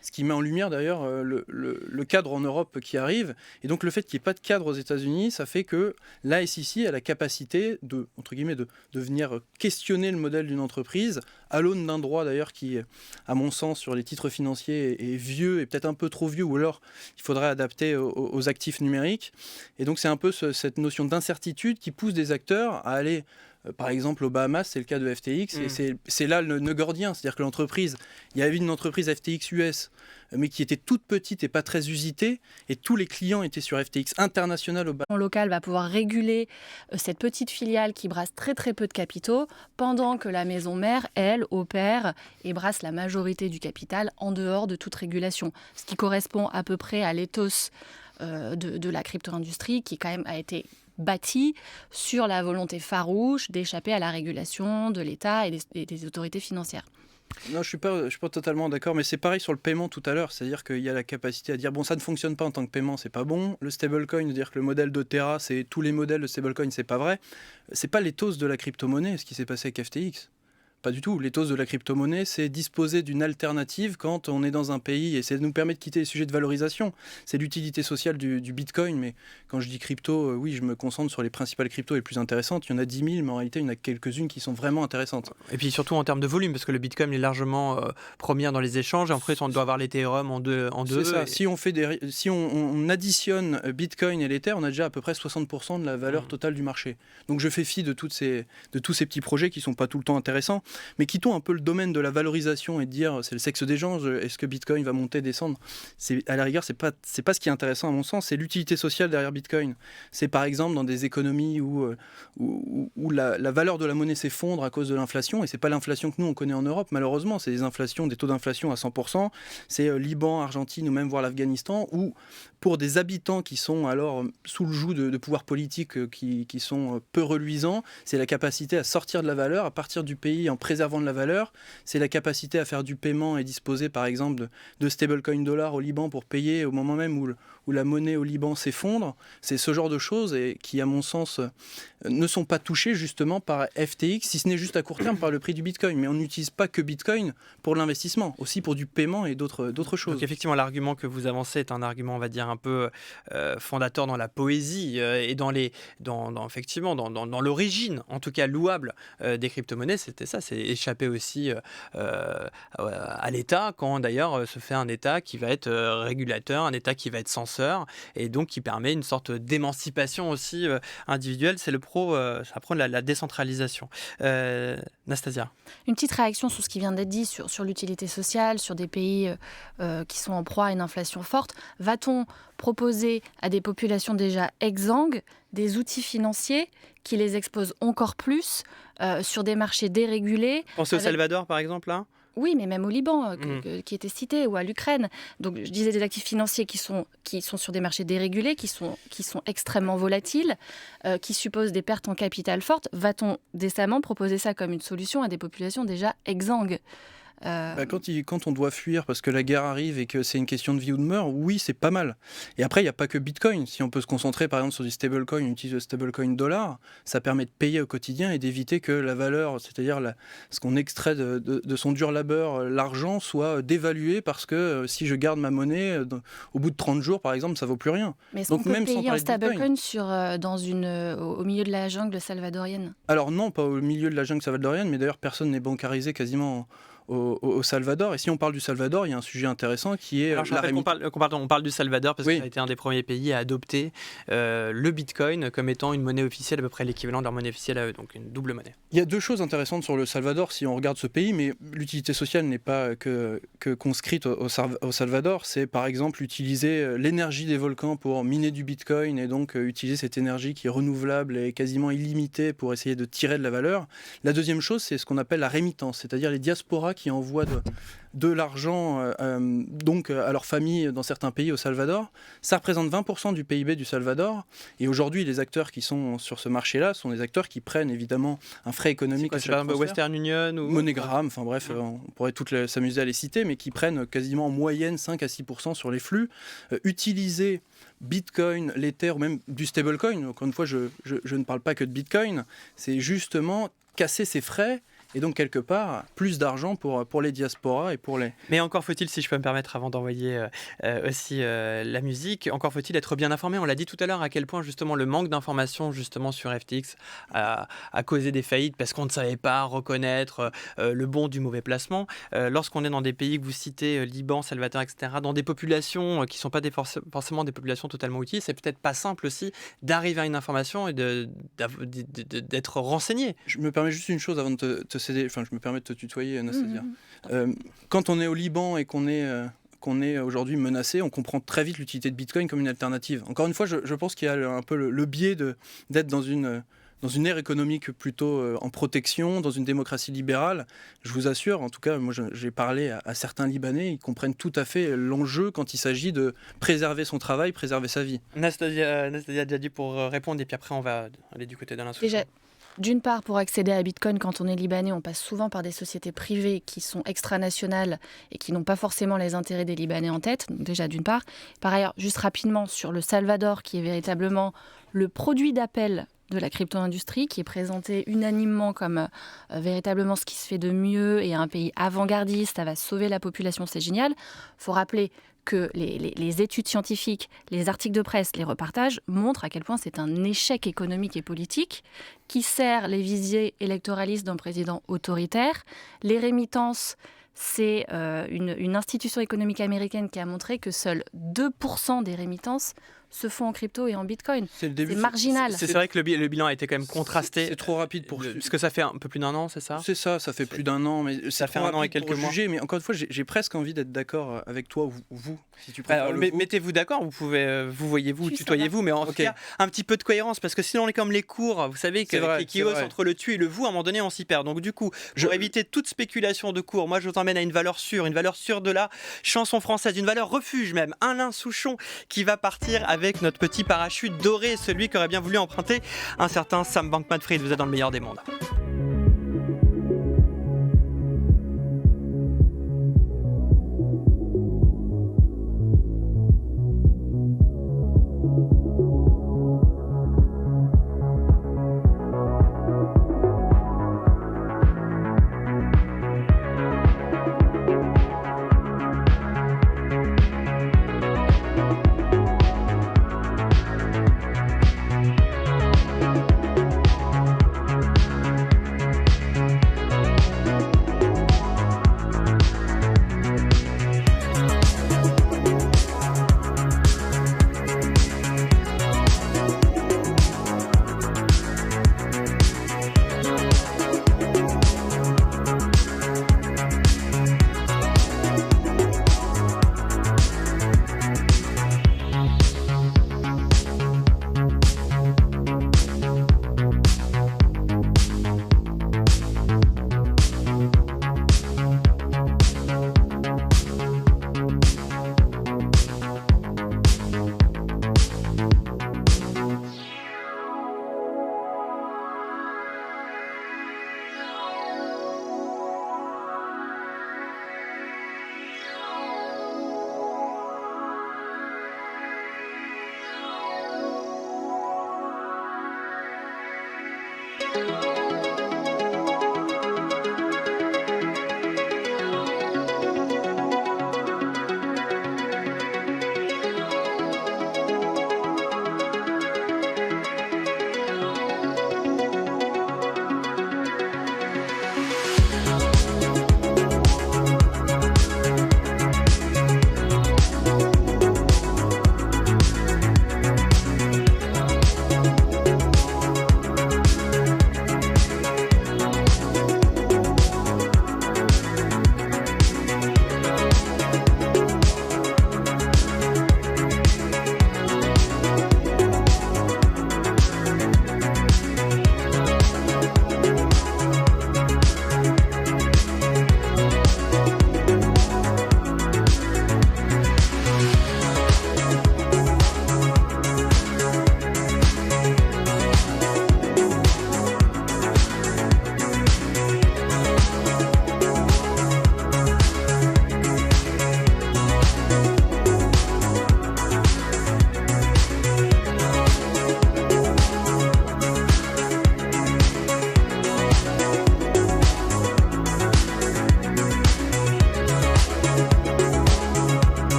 Ce qui met en lumière d'ailleurs le cadre en Europe qui arrive. Et donc le fait qu'il n'y ait pas de cadre aux États-Unis, ça fait que la SEC a la capacité de venir questionner le modèle d'une entreprise à l'aune d'un droit d'ailleurs qui, à mon sens, sur les titres financiers est vieux et peut-être un peu trop vieux, ou alors il faudrait adapter aux actifs numériques. Et donc c'est un peu cette notion d'incertitude qui pousse des acteurs à aller... Par exemple, aux Bahamas, c'est le cas de FTX, et c'est là le nœud gordien. C'est-à-dire que l'entreprise, il y avait une entreprise FTX US, mais qui était toute petite et pas très usitée, et tous les clients étaient sur FTX international au Bahamas. Le local va pouvoir réguler cette petite filiale qui brasse très très peu de capitaux, pendant que la maison mère, elle, opère et brasse la majorité du capital en dehors de toute régulation. Ce qui correspond à peu près à l'éthos de la crypto-industrie, qui quand même a été bâti sur la volonté farouche d'échapper à la régulation de l'État et des autorités financières. Non, je suis pas totalement d'accord, mais c'est pareil sur le paiement tout à l'heure, c'est-à-dire qu'il y a la capacité à dire bon, ça ne fonctionne pas en tant que paiement, c'est pas bon. Le stablecoin, dire que le modèle de Terra, c'est tous les modèles de stablecoin, c'est pas vrai. C'est pas l'éthos de la crypto-monnaie, ce qui s'est passé avec FTX. Pas du tout. L'éthos de la crypto-monnaie, c'est disposer d'une alternative quand on est dans un pays, et c'est nous permet de quitter les sujets de valorisation. C'est l'utilité sociale du Bitcoin, mais quand je dis crypto, oui, je me concentre sur les principales cryptos les plus intéressantes. Il y en a 10 000, mais en réalité, il y en a quelques-unes qui sont vraiment intéressantes. Et puis surtout en termes de volume, parce que le Bitcoin est largement premier dans les échanges, et en plus on doit avoir l'Ethereum en deux. C'est ça. Si on additionne Bitcoin et l'Ether, on a déjà à peu près 60% de la valeur totale du marché. Donc je fais fi de tous ces petits projets qui ne sont pas tout le temps intéressants, mais quittons un peu le domaine de la valorisation et de dire c'est le sexe des gens, est-ce que Bitcoin va monter, descendre, à la rigueur c'est pas ce qui est intéressant à mon sens, c'est l'utilité sociale derrière Bitcoin. C'est par exemple dans des économies où la valeur de la monnaie s'effondre à cause de l'inflation, et c'est pas l'inflation que nous on connaît en Europe malheureusement, c'est des taux d'inflation à 100%, c'est Liban, Argentine ou même voire l'Afghanistan, où pour des habitants qui sont alors sous le joug de pouvoirs politiques qui sont peu reluisants, c'est la capacité à sortir de la valeur, à partir du pays en préservant de la valeur, c'est la capacité à faire du paiement et disposer par exemple de stablecoin dollars au Liban pour payer au moment même où où la monnaie au Liban s'effondre. C'est ce genre de choses et qui, à mon sens, ne sont pas touchées justement par FTX, si ce n'est juste à court terme par le prix du Bitcoin. Mais on n'utilise pas que Bitcoin pour l'investissement, aussi pour du paiement et d'autres choses. Donc effectivement, l'argument que vous avancez est un argument, on va dire, un peu fondateur dans la poésie et dans l'origine, en tout cas louable, des crypto-monnaies. C'était ça, c'est échapper aussi à l'État, quand d'ailleurs se fait un État qui va être régulateur, un État qui va être censeur, et donc qui permet une sorte d'émancipation aussi individuelle. C'est ça prend la décentralisation. Nastasia. Une petite réaction sur ce qui vient d'être dit sur l'utilité sociale, sur des pays qui sont en proie à une inflation forte. Va-t-on proposer à des populations déjà exsangues des outils financiers qui les exposent encore plus sur des marchés dérégulés? Pensez au Salvador, par exemple, là. Oui, mais même au Liban, qui était cité, ou à l'Ukraine. Donc, je disais des actifs financiers qui sont sur des marchés dérégulés, qui sont extrêmement volatiles, qui supposent des pertes en capital fortes. Va-t-on décemment proposer ça comme une solution à des populations déjà exsangues ? Quand on doit fuir parce que la guerre arrive et que c'est une question de vie ou de mort, oui, c'est pas mal. Et après, il n'y a pas que Bitcoin. Si on peut se concentrer par exemple sur du stablecoin, on utilise le stablecoin dollar, ça permet de payer au quotidien et d'éviter que la valeur, c'est-à-dire ce qu'on extrait de son dur labeur, l'argent, soit dévalué parce que si je garde ma monnaie, au bout de 30 jours par exemple, ça vaut plus rien. Mais est-ce qu'on peut payer en stablecoin au milieu de la jungle salvadorienne ? Alors non, pas au milieu de la jungle salvadorienne, mais d'ailleurs personne n'est bancarisé quasiment au Salvador. Et si on parle du Salvador, il y a un sujet intéressant qui est... Alors, on parle du Salvador parce que ça a été un des premiers pays à adopter le Bitcoin comme étant une monnaie officielle, à peu près l'équivalent de leur monnaie officielle à eux, donc une double monnaie. Il y a deux choses intéressantes sur le Salvador si on regarde ce pays, mais l'utilité sociale n'est pas que conscrite au Salvador. C'est par exemple utiliser l'énergie des volcans pour miner du Bitcoin et donc utiliser cette énergie qui est renouvelable et quasiment illimitée pour essayer de tirer de la valeur. La deuxième chose, c'est ce qu'on appelle la rémittance, c'est-à-dire les diasporas qui envoient de l'argent donc à leur famille dans certains pays au Salvador. Ça représente 20% du PIB du Salvador. Et aujourd'hui, les acteurs qui sont sur ce marché-là sont des acteurs qui prennent évidemment un frais économique. C'est par exemple Western Union ou MoneyGram, enfin bref, on pourrait toutes s'amuser à les citer, mais qui prennent quasiment en moyenne 5 à 6% sur les flux. Utiliser Bitcoin, l'Ether ou même du stablecoin, encore une fois, je ne parle pas que de Bitcoin, c'est justement casser ces frais. Et donc, quelque part, plus d'argent pour les diasporas et pour les... Mais encore faut-il, si je peux me permettre, avant d'envoyer aussi la musique, encore faut-il être bien informé. On l'a dit tout à l'heure, à quel point, justement, le manque d'informations, justement, sur FTX a causé des faillites parce qu'on ne savait pas reconnaître le bon du mauvais placement. Lorsqu'on est dans des pays que vous citez, Liban, Salvador, etc., dans des populations qui ne sont pas forcément des populations totalement outillées, c'est peut-être pas simple aussi d'arriver à une information et d'être renseigné. Je me permets juste une chose avant de te céder, enfin je me permets de te tutoyer, Nastasia. Quand on est au Liban et qu'on est aujourd'hui menacé, on comprend très vite l'utilité de Bitcoin comme une alternative. Encore une fois, je pense qu'il y a un peu le biais d'être dans une ère économique plutôt en protection, dans une démocratie libérale. Je vous assure, en tout cas, moi j'ai parlé à certains Libanais, ils comprennent tout à fait l'enjeu quand il s'agit de préserver son travail, préserver sa vie. Nastasia Djadi pour répondre, et puis après on va aller du côté d'Alain Souchon. Déjà, d'une part, pour accéder à Bitcoin, quand on est libanais, on passe souvent par des sociétés privées qui sont extranationales et qui n'ont pas forcément les intérêts des Libanais en tête. Donc déjà, d'une part. Par ailleurs, juste rapidement, sur le Salvador, qui est véritablement le produit d'appel de la crypto-industrie, qui est présenté unanimement comme véritablement ce qui se fait de mieux et un pays avant-gardiste, ça va sauver la population, c'est génial. Il faut rappeler que les études scientifiques, les articles de presse, les reportages montrent à quel point c'est un échec économique et politique qui sert les visées électoralistes d'un président autoritaire. Les rémittances, c'est une institution économique américaine qui a montré que seuls 2% des rémittances se font en crypto et en Bitcoin. C'est marginal. C'est vrai que le bilan a été quand même contrasté. C'est trop rapide pour... Parce que ça fait un peu plus d'un an, c'est ça ? C'est ça, ça fait plus d'un an. Mais ça fait un an et quelques mois. Juger, mais encore une fois, j'ai presque envie d'être d'accord avec toi ou vous, si tu préfères. Alors, mettez-vous d'accord, vous pouvez, vous voyez-vous, tutoyez-vous, mais en tout cas, un petit peu de cohérence, parce que sinon on est comme les cours, vous savez, qui osent entre le tu et le vous, à un moment donné on s'y perd. Donc du coup, pour éviter toute spéculation de cours, moi je vous emmène à une valeur sûre de la chanson française, une valeur refuge même, Alain Souchon, qui va partir avec notre petit parachute doré, celui qu'aurait bien voulu emprunter un certain Sam Bankman-Fried. Vous êtes dans le meilleur des mondes.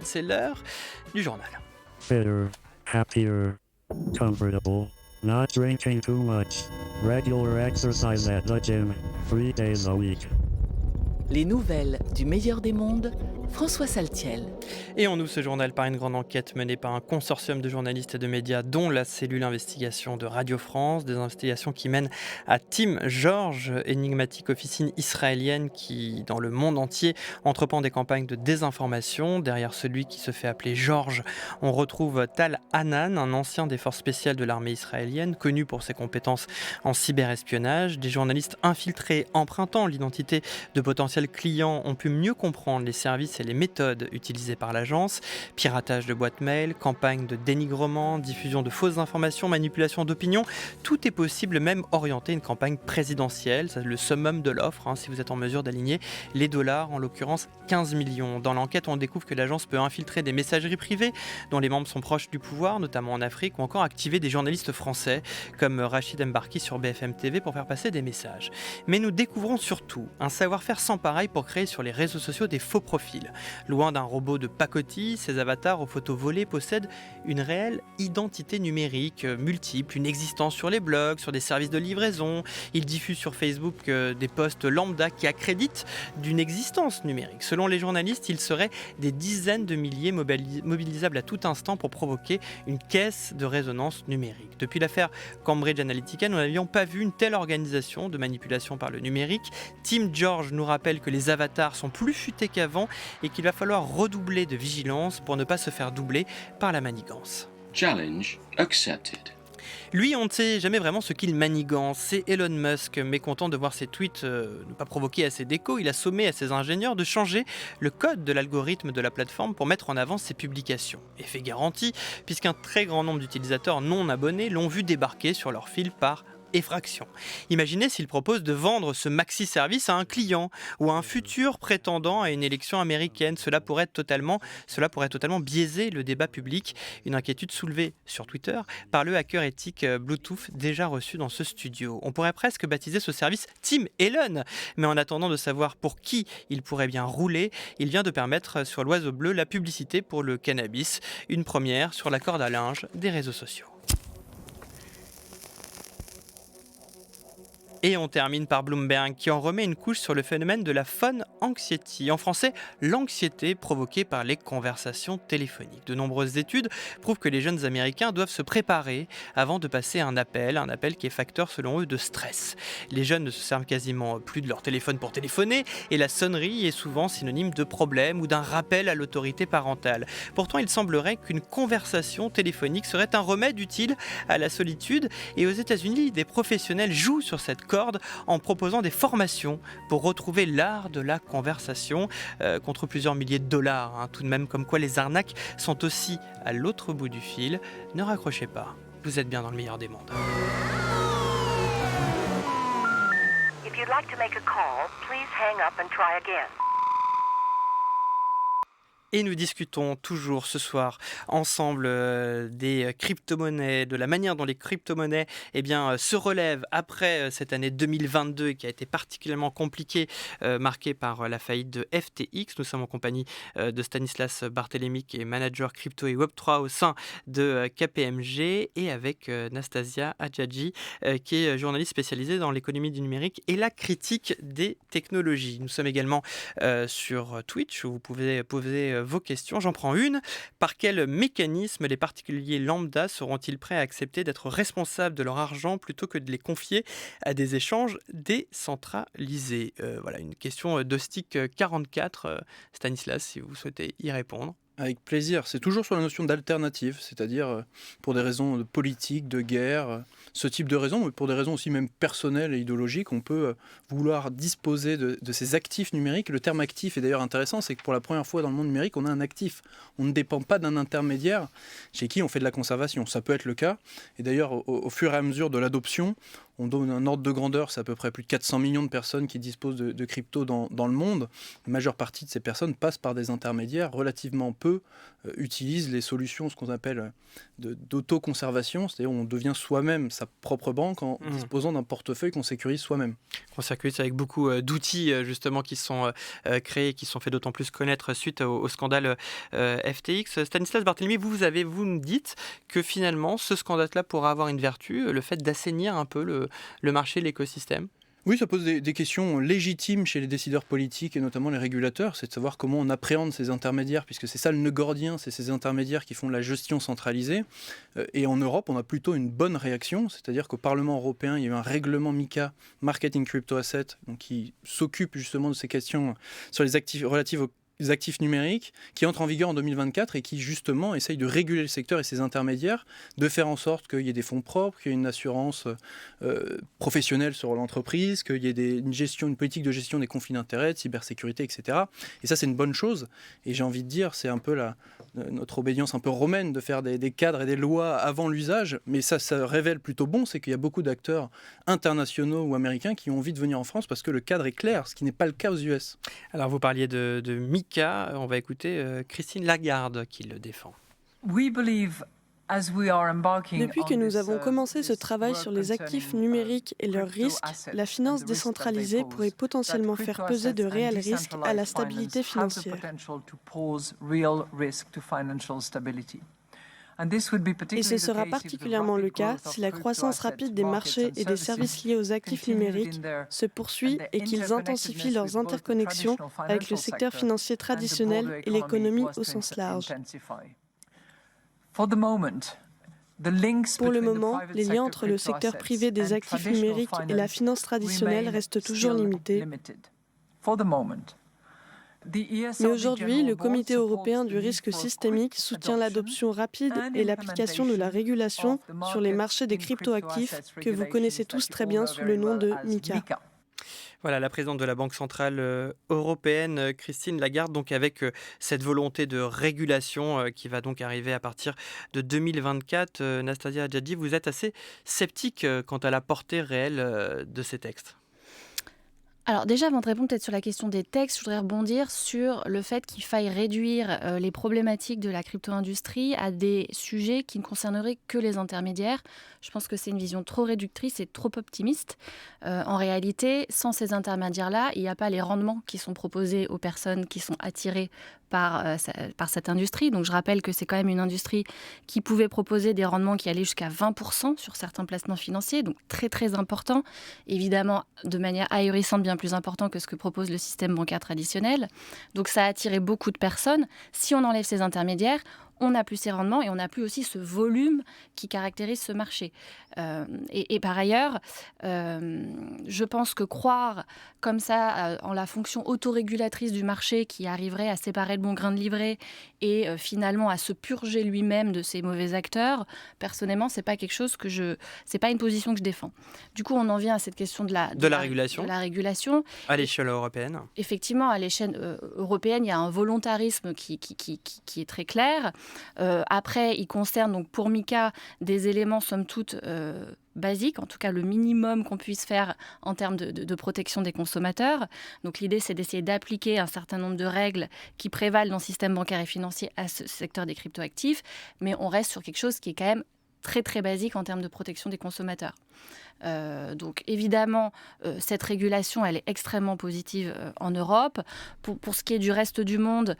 C'est l'heure du journal. Better, happier, comfortable, not drinking too much, regular exercise at the gym, 3 days a week. Les nouvelles du meilleur des mondes, François Saltiel. Et on ouvre ce journal par une grande enquête menée par un consortium de journalistes et de médias, dont la cellule investigation de Radio France, des investigations qui mènent à Tim George, énigmatique officine israélienne qui, dans le monde entier, entreprend des campagnes de désinformation. Derrière celui qui se fait appeler George, on retrouve Tal Hanan, un ancien des forces spéciales de l'armée israélienne, connu pour ses compétences en cyberespionnage. Des journalistes infiltrés empruntant l'identité de potentiels clients ont pu mieux comprendre les services et les méthodes utilisées par l'agence. Piratage de boîtes mail, campagne de dénigrement, diffusion de fausses informations, manipulation d'opinion, tout est possible, même orienter une campagne présidentielle. C'est le summum de l'offre, si vous êtes en mesure d'aligner les dollars, en l'occurrence 15 millions. Dans l'enquête, on découvre que l'agence peut infiltrer des messageries privées dont les membres sont proches du pouvoir, notamment en Afrique, ou encore activer des journalistes français comme Rachid Mbarki sur BFM TV pour faire passer des messages. Mais nous découvrons surtout un savoir-faire sans pareil pour créer sur les réseaux sociaux des faux profils. Loin d'un robot de pacotille, ces avatars aux photos volées possèdent une réelle identité numérique multiple, une existence sur les blogs, sur des services de livraison. Ils diffusent sur Facebook des posts lambda qui accréditent d'une existence numérique. Selon les journalistes, ils seraient des dizaines de milliers mobilisables à tout instant pour provoquer une caisse de résonance numérique. Depuis l'affaire Cambridge Analytica, nous n'avions pas vu une telle organisation de manipulation par le numérique. Tim George nous rappelle que les avatars sont plus futés qu'avant et qu'il va falloir redoubler de vigilance pour ne pas se faire doubler par la manigance. Challenge accepted. Lui, on ne sait jamais vraiment ce qu'il manigance. C'est Elon Musk, mécontent de voir ses tweets ne pas provoquer assez d'écho. Il a sommé à ses ingénieurs de changer le code de l'algorithme de la plateforme pour mettre en avant ses publications. Effet garanti, puisqu'un très grand nombre d'utilisateurs non abonnés l'ont vu débarquer sur leur fil par effraction. Imaginez s'il propose de vendre ce maxi-service à un client ou à un futur prétendant à une élection américaine. Cela pourrait totalement biaiser le débat public. Une inquiétude soulevée sur Twitter par le hacker éthique Bluetooth déjà reçu dans ce studio. On pourrait presque baptiser ce service Team Elon. Mais en attendant de savoir pour qui il pourrait bien rouler, il vient de permettre sur l'oiseau bleu la publicité pour le cannabis. Une première sur la corde à linge des réseaux sociaux. Et on termine par Bloomberg qui en remet une couche sur le phénomène de la phone anxiety. En français, l'anxiété provoquée par les conversations téléphoniques. De nombreuses études prouvent que les jeunes Américains doivent se préparer avant de passer un appel qui est facteur selon eux de stress. Les jeunes ne se servent quasiment plus de leur téléphone pour téléphoner et la sonnerie est souvent synonyme de problème ou d'un rappel à l'autorité parentale. Pourtant, il semblerait qu'une conversation téléphonique serait un remède utile à la solitude et aux États-Unis, des professionnels jouent sur cette corde en proposant des formations pour retrouver l'art de la conversation contre plusieurs milliers de dollars. Tout de même, comme quoi les arnaques sont aussi à l'autre bout du fil. Ne raccrochez pas, vous êtes bien dans le meilleur des mondes. If you'd like to make a call, please hang up and try again. Et nous discutons toujours ce soir ensemble des crypto-monnaies, de la manière dont les crypto-monnaies se relèvent après cette année 2022 qui a été particulièrement compliquée, marquée par la faillite de FTX. Nous sommes en compagnie de Stanislas Barthélémy, qui est manager crypto et Web3 au sein de KPMG, et avec Nastasia Hadjadji, qui est journaliste spécialisée dans l'économie du numérique et la critique des technologies. Nous sommes également sur Twitch, où vous pouvez poser vos questions. J'en prends une. Par quel mécanisme les particuliers lambda seront-ils prêts à accepter d'être responsables de leur argent plutôt que de les confier à des échanges décentralisés? Voilà une question de Stick 44. Stanislas, si vous souhaitez y répondre. Avec plaisir. C'est toujours sur la notion d'alternative, c'est-à-dire pour des raisons politiques, de guerre, ce type de raisons, mais pour des raisons aussi même personnelles et idéologiques, on peut vouloir disposer de ces actifs numériques. Le terme actif est d'ailleurs intéressant, c'est que pour la première fois dans le monde numérique, on a un actif. On ne dépend pas d'un intermédiaire chez qui on fait de la conservation. Ça peut être le cas. Et d'ailleurs, au fur et à mesure de l'adoption, on donne un ordre de grandeur, c'est à peu près plus de 400 millions de personnes qui disposent de crypto dans le monde. La majeure partie de ces personnes passent par des intermédiaires. Relativement peu utilisent les solutions, ce qu'on appelle d'autoconservation, c'est-à-dire on devient soi-même sa propre banque en disposant d'un portefeuille qu'on sécurise soi-même. On sécurise avec beaucoup d'outils justement qui sont créés, qui sont fait d'autant plus connaître suite au scandale FTX. Stanislas Barthélémy, vous nous dites que finalement ce scandale-là pourra avoir une vertu, le fait d'assainir un peu le marché, l'écosystème. Oui, ça pose des questions légitimes chez les décideurs politiques et notamment les régulateurs, c'est de savoir comment on appréhende ces intermédiaires, puisque c'est ça le nœud gordien, c'est ces intermédiaires qui font la gestion centralisée. Et en Europe, on a plutôt une bonne réaction, c'est-à-dire qu'au Parlement européen, il y a eu un règlement MiCA, Marketing Crypto Assets, donc qui s'occupe justement de ces questions sur les actifs relatives aux actifs numériques, qui entrent en vigueur en 2024 et qui justement essayent de réguler le secteur et ses intermédiaires, de faire en sorte qu'il y ait des fonds propres, qu'il y ait une assurance professionnelle sur l'entreprise, qu'il y ait une politique de gestion des conflits d'intérêts, de cybersécurité, etc. Et ça, c'est une bonne chose. Et j'ai envie de dire, c'est un peu notre obédience un peu romaine de faire des cadres et des lois avant l'usage, mais ça révèle plutôt bon, c'est qu'il y a beaucoup d'acteurs internationaux ou américains qui ont envie de venir en France parce que le cadre est clair, ce qui n'est pas le cas aux US. Alors vous parliez de MiCA. On va écouter Christine Lagarde qui le défend. Depuis que nous avons commencé ce travail sur les actifs numériques et leurs risques, la finance décentralisée pourrait potentiellement faire peser de réels risques à la stabilité financière. Et ce sera particulièrement le cas si la croissance rapide des marchés et des services liés aux actifs numériques se poursuit et qu'ils intensifient leurs interconnexions avec le secteur financier traditionnel et l'économie au sens large. Pour le moment, les liens entre le secteur privé des actifs numériques et la finance traditionnelle restent toujours limités. Mais aujourd'hui, le Comité européen du risque systémique soutient l'adoption rapide et l'application de la régulation sur les marchés des cryptoactifs que vous connaissez tous très bien sous le nom de MiCA. Voilà, la présidente de la Banque centrale européenne, Christine Lagarde, donc avec cette volonté de régulation qui va donc arriver à partir de 2024. Nastasia Hadjadji, vous êtes assez sceptique quant à la portée réelle de ces textes. Alors déjà, avant de répondre peut-être sur la question des textes, je voudrais rebondir sur le fait qu'il faille réduire les problématiques de la crypto-industrie à des sujets qui ne concerneraient que les intermédiaires. Je pense que c'est une vision trop réductrice et trop optimiste. En réalité, sans ces intermédiaires-là, il n'y a pas les rendements qui sont proposés aux personnes qui sont attirées par cette industrie. Donc je rappelle que c'est quand même une industrie qui pouvait proposer des rendements qui allaient jusqu'à 20% sur certains placements financiers, donc très très important, évidemment de manière ahurissante, bien plus important que ce que propose le système bancaire traditionnel. Donc ça a attiré beaucoup de personnes. Si on enlève ces intermédiaires, on n'a plus ces rendements et on n'a plus aussi ce volume qui caractérise ce marché. Et par ailleurs, je pense que croire comme ça en la fonction autorégulatrice du marché qui arriverait à séparer le bon grain de livret et finalement à se purger lui-même de ces mauvais acteurs, personnellement, c'est pas quelque chose c'est pas une position que je défends. Du coup, on en vient à cette question de la régulation. À l'échelle européenne. Effectivement, à l'échelle européenne, il y a un volontarisme qui est très clair. Après, il concerne donc pour Mika des éléments somme toute basiques, en tout cas le minimum qu'on puisse faire en termes de protection des consommateurs. Donc l'idée, c'est d'essayer d'appliquer un certain nombre de règles qui prévalent dans le système bancaire et financier à ce secteur des cryptoactifs, mais on reste sur quelque chose qui est quand même très très basique en termes de protection des consommateurs. Donc évidemment, cette régulation, elle est extrêmement positive en Europe. Pour ce qui est du reste du monde,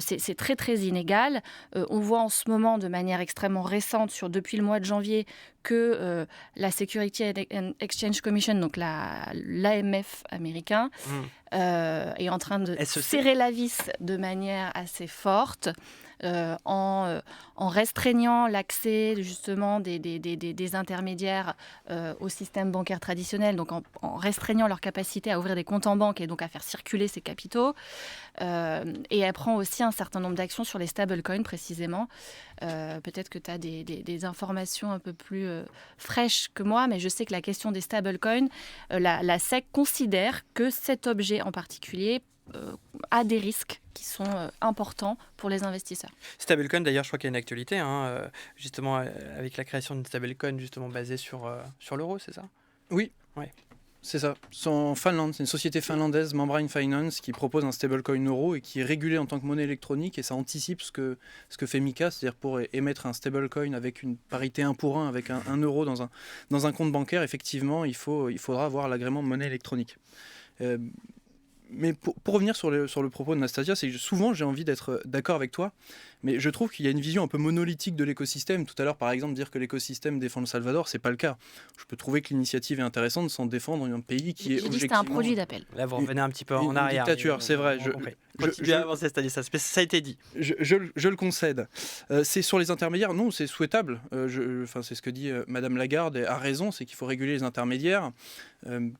c'est très très inégal. On voit en ce moment, de manière extrêmement récente, depuis le mois de janvier, que la Security and Exchange Commission, donc l'AMF américain, est en train de serrer la vis de manière assez forte. En restreignant l'accès justement des intermédiaires au système bancaire traditionnel, donc en restreignant leur capacité à ouvrir des comptes en banque et donc à faire circuler ces capitaux. Et elle prend aussi un certain nombre d'actions sur les stablecoins précisément. Peut-être que tu as des informations un peu plus fraîches que moi, mais je sais que la question des stablecoins, la SEC considère que cet objet en particulier a des risques qui sont importants pour les investisseurs. Stablecoin, d'ailleurs, je crois qu'il y a une actualité, justement, avec la création d'une stablecoin justement basée sur l'euro, c'est ça ? Oui, ouais. C'est ça. En Finlande, c'est une société finlandaise, Membrane Finance, qui propose un stablecoin euro et qui est régulé en tant que monnaie électronique, et ça anticipe ce que fait Mika, c'est-à-dire pour émettre un stablecoin avec une parité 1 pour 1 avec un euro dans un compte bancaire, effectivement, il faudra avoir l'agrément de monnaie électronique. Mais pour revenir sur le propos de Nastasia, c'est que souvent j'ai envie d'être d'accord avec toi, mais je trouve qu'il y a une vision un peu monolithique de l'écosystème. Tout à l'heure, par exemple, dire que l'écosystème défend le Salvador, c'est pas le cas. Je peux trouver que l'initiative est intéressante sans défendre un pays qui est objectivement... C'était un produit d'appel. Là, vous revenez un petit peu en arrière. Une dictature, c'est vrai. Continuez à avancer, c'est-à-dire ça a été dit. Je le concède. C'est sur les intermédiaires, non, c'est souhaitable. C'est ce que dit Madame Lagarde, et a raison, c'est qu'il faut réguler les intermédiaires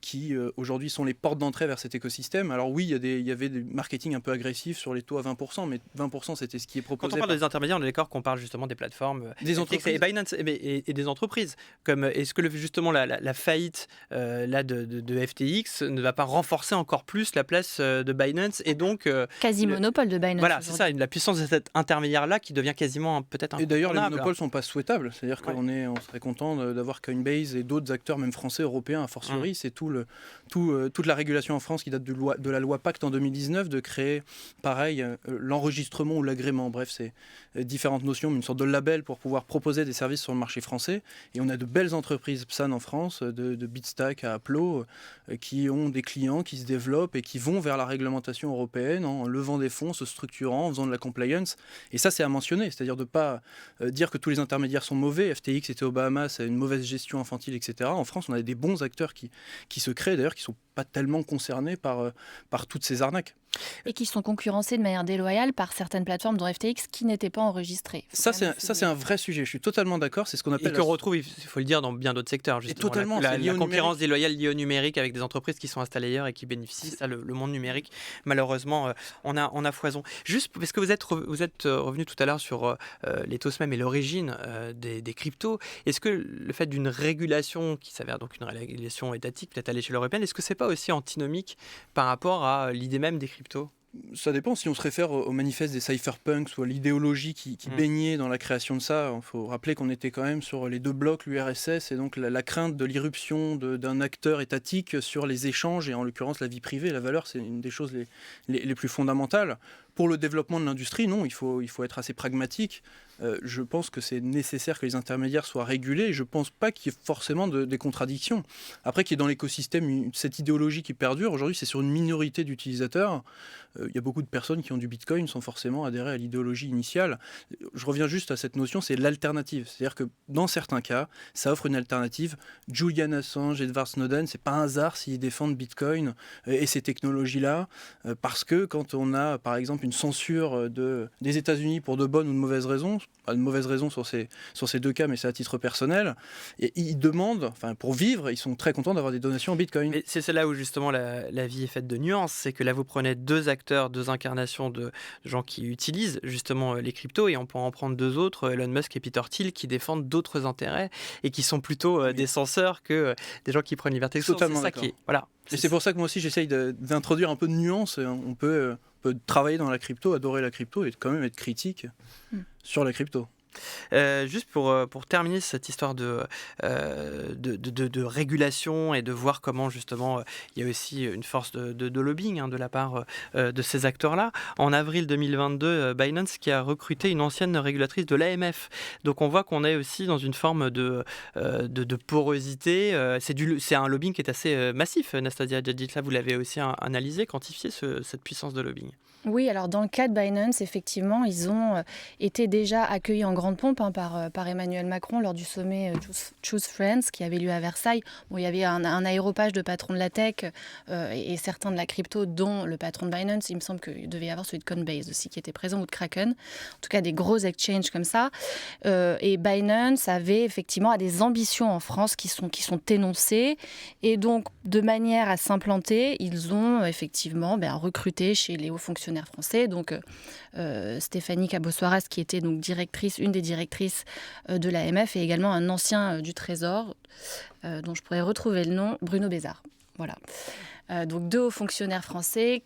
qui aujourd'hui sont les portes d'entrée vers cet écosystème. Alors oui, il y avait des marketing un peu agressifs sur les taux à 20%, mais 20% c'était ce qui est proposé. Quand on parle des intermédiaires, on est d'accord qu'on parle justement des plateformes, des entreprises et Binance et des entreprises. Comme est-ce que justement la faillite de FTX ne va pas renforcer encore plus la place de Binance et donc quasi monopole de Binance. Voilà, c'est ça, la puissance de cet intermédiaire-là qui devient quasiment peut-être Et d'ailleurs, les monopoles sont pas souhaitables. C'est-à-dire qu'on serait content d'avoir Coinbase et d'autres acteurs, même français, européens, a fortiori. C'est toute la régulation en France qui date de la loi Pacte en 2019 de créer, pareil, l'enregistrement ou l'agrément. Bref, c'est différentes notions, mais une sorte de label pour pouvoir proposer des services sur le marché français. Et on a de belles entreprises PSAN en France, de Bitstack à Aplo, qui ont des clients qui se développent et qui vont vers la réglementation européenne en levant des fonds, se structurant, en faisant de la compliance. Et ça, c'est à mentionner, c'est-à-dire de ne pas dire que tous les intermédiaires sont mauvais. FTX était aux Bahamas, une mauvaise gestion infantile, etc. En France, on a des bons acteurs qui se créent, d'ailleurs, qui ne sont pas tellement concernés par toutes ces arnaques. Et qui sont concurrencés de manière déloyale par certaines plateformes dont FTX qui n'étaient pas enregistrées. Ça, c'est un vrai sujet. Je suis totalement d'accord. C'est ce qu'on appelle. Et qu'on retrouve, il faut le dire, dans bien d'autres secteurs. Justement. Et totalement. La concurrence déloyale liée au numérique avec des entreprises qui sont installées ailleurs et qui bénéficient. Ça, le monde numérique, malheureusement, on a foison. Juste parce que vous êtes revenu tout à l'heure sur l'éthos même et l'origine des cryptos. Est-ce que le fait d'une régulation qui s'avère donc une régulation étatique, peut-être à l'échelle européenne, est-ce que c'est pas aussi antinomique par rapport à l'idée même des cryptos ? Ça dépend. Si on se réfère au manifeste des cypherpunks ou à l'idéologie qui baignait dans la création de ça, il faut rappeler qu'on était quand même sur les deux blocs, l'URSS, et donc la crainte de l'irruption d'un acteur étatique sur les échanges, et en l'occurrence la vie privée. La valeur, c'est une des choses les plus fondamentales. Pour le développement de l'industrie, non, il faut être assez pragmatique. Je pense que c'est nécessaire que les intermédiaires soient régulés, et je ne pense pas qu'il y ait forcément des contradictions. Après, qu'il y ait dans l'écosystème cette idéologie qui perdure, aujourd'hui c'est sur une minorité d'utilisateurs. Il y a beaucoup de personnes qui ont du Bitcoin sans forcément adhérer à l'idéologie initiale. Je reviens juste à cette notion, c'est l'alternative. C'est-à-dire que dans certains cas, ça offre une alternative. Julian Assange et Edward Snowden, c'est pas un hasard s'ils défendent Bitcoin et ces technologies-là, parce que quand on a par exemple une censure des États-Unis pour de bonnes ou de mauvaises raisons, pas de mauvaises raisons sur ces deux cas, mais c'est à titre personnel, et ils demandent, pour vivre, ils sont très contents d'avoir des donations en Bitcoin. Mais c'est là où justement la vie est faite de nuances, c'est que là vous prenez deux acteurs, deux incarnations de gens qui utilisent justement les cryptos, et on peut en prendre deux autres, Elon Musk et Peter Thiel, qui défendent d'autres intérêts et qui sont plutôt des censeurs que des gens qui prennent liberté. Totalement c'est ça qui est, voilà. Et c'est pour ça que moi aussi j'essaye d'introduire un peu de nuance. On peut peut travailler dans la crypto, adorer la crypto et quand même être critique sur la crypto. Juste pour terminer cette histoire de régulation et de voir comment justement il y a aussi une force de lobbying de la part de ces acteurs-là. En avril 2022, Binance qui a recruté une ancienne régulatrice de l'AMF. Donc on voit qu'on est aussi dans une forme de porosité. C'est un lobbying qui est assez massif. Nastasia Djadjitla, vous l'avez aussi analysé, quantifié cette puissance de lobbying. Oui, alors dans le cas de Binance, effectivement, ils ont été déjà accueillis en grande pompe par Emmanuel Macron lors du sommet Choose Friends qui avait lieu à Versailles. Bon, il y avait un aéropage de patrons de la tech et certains de la crypto, dont le patron de Binance. Il me semble qu'il devait y avoir celui de Coinbase aussi qui était présent, ou de Kraken. En tout cas, des gros exchanges comme ça. Et Binance a des ambitions en France qui sont énoncées. Et donc, de manière à s'implanter, ils ont effectivement recruté chez les hauts fonctionnaires français, donc Stéphanie Cabossoaras qui était donc une des directrices de l'AMF et également un ancien du Trésor dont je pourrais retrouver le nom, Bruno Bézard. Voilà. Donc 2 hauts fonctionnaires français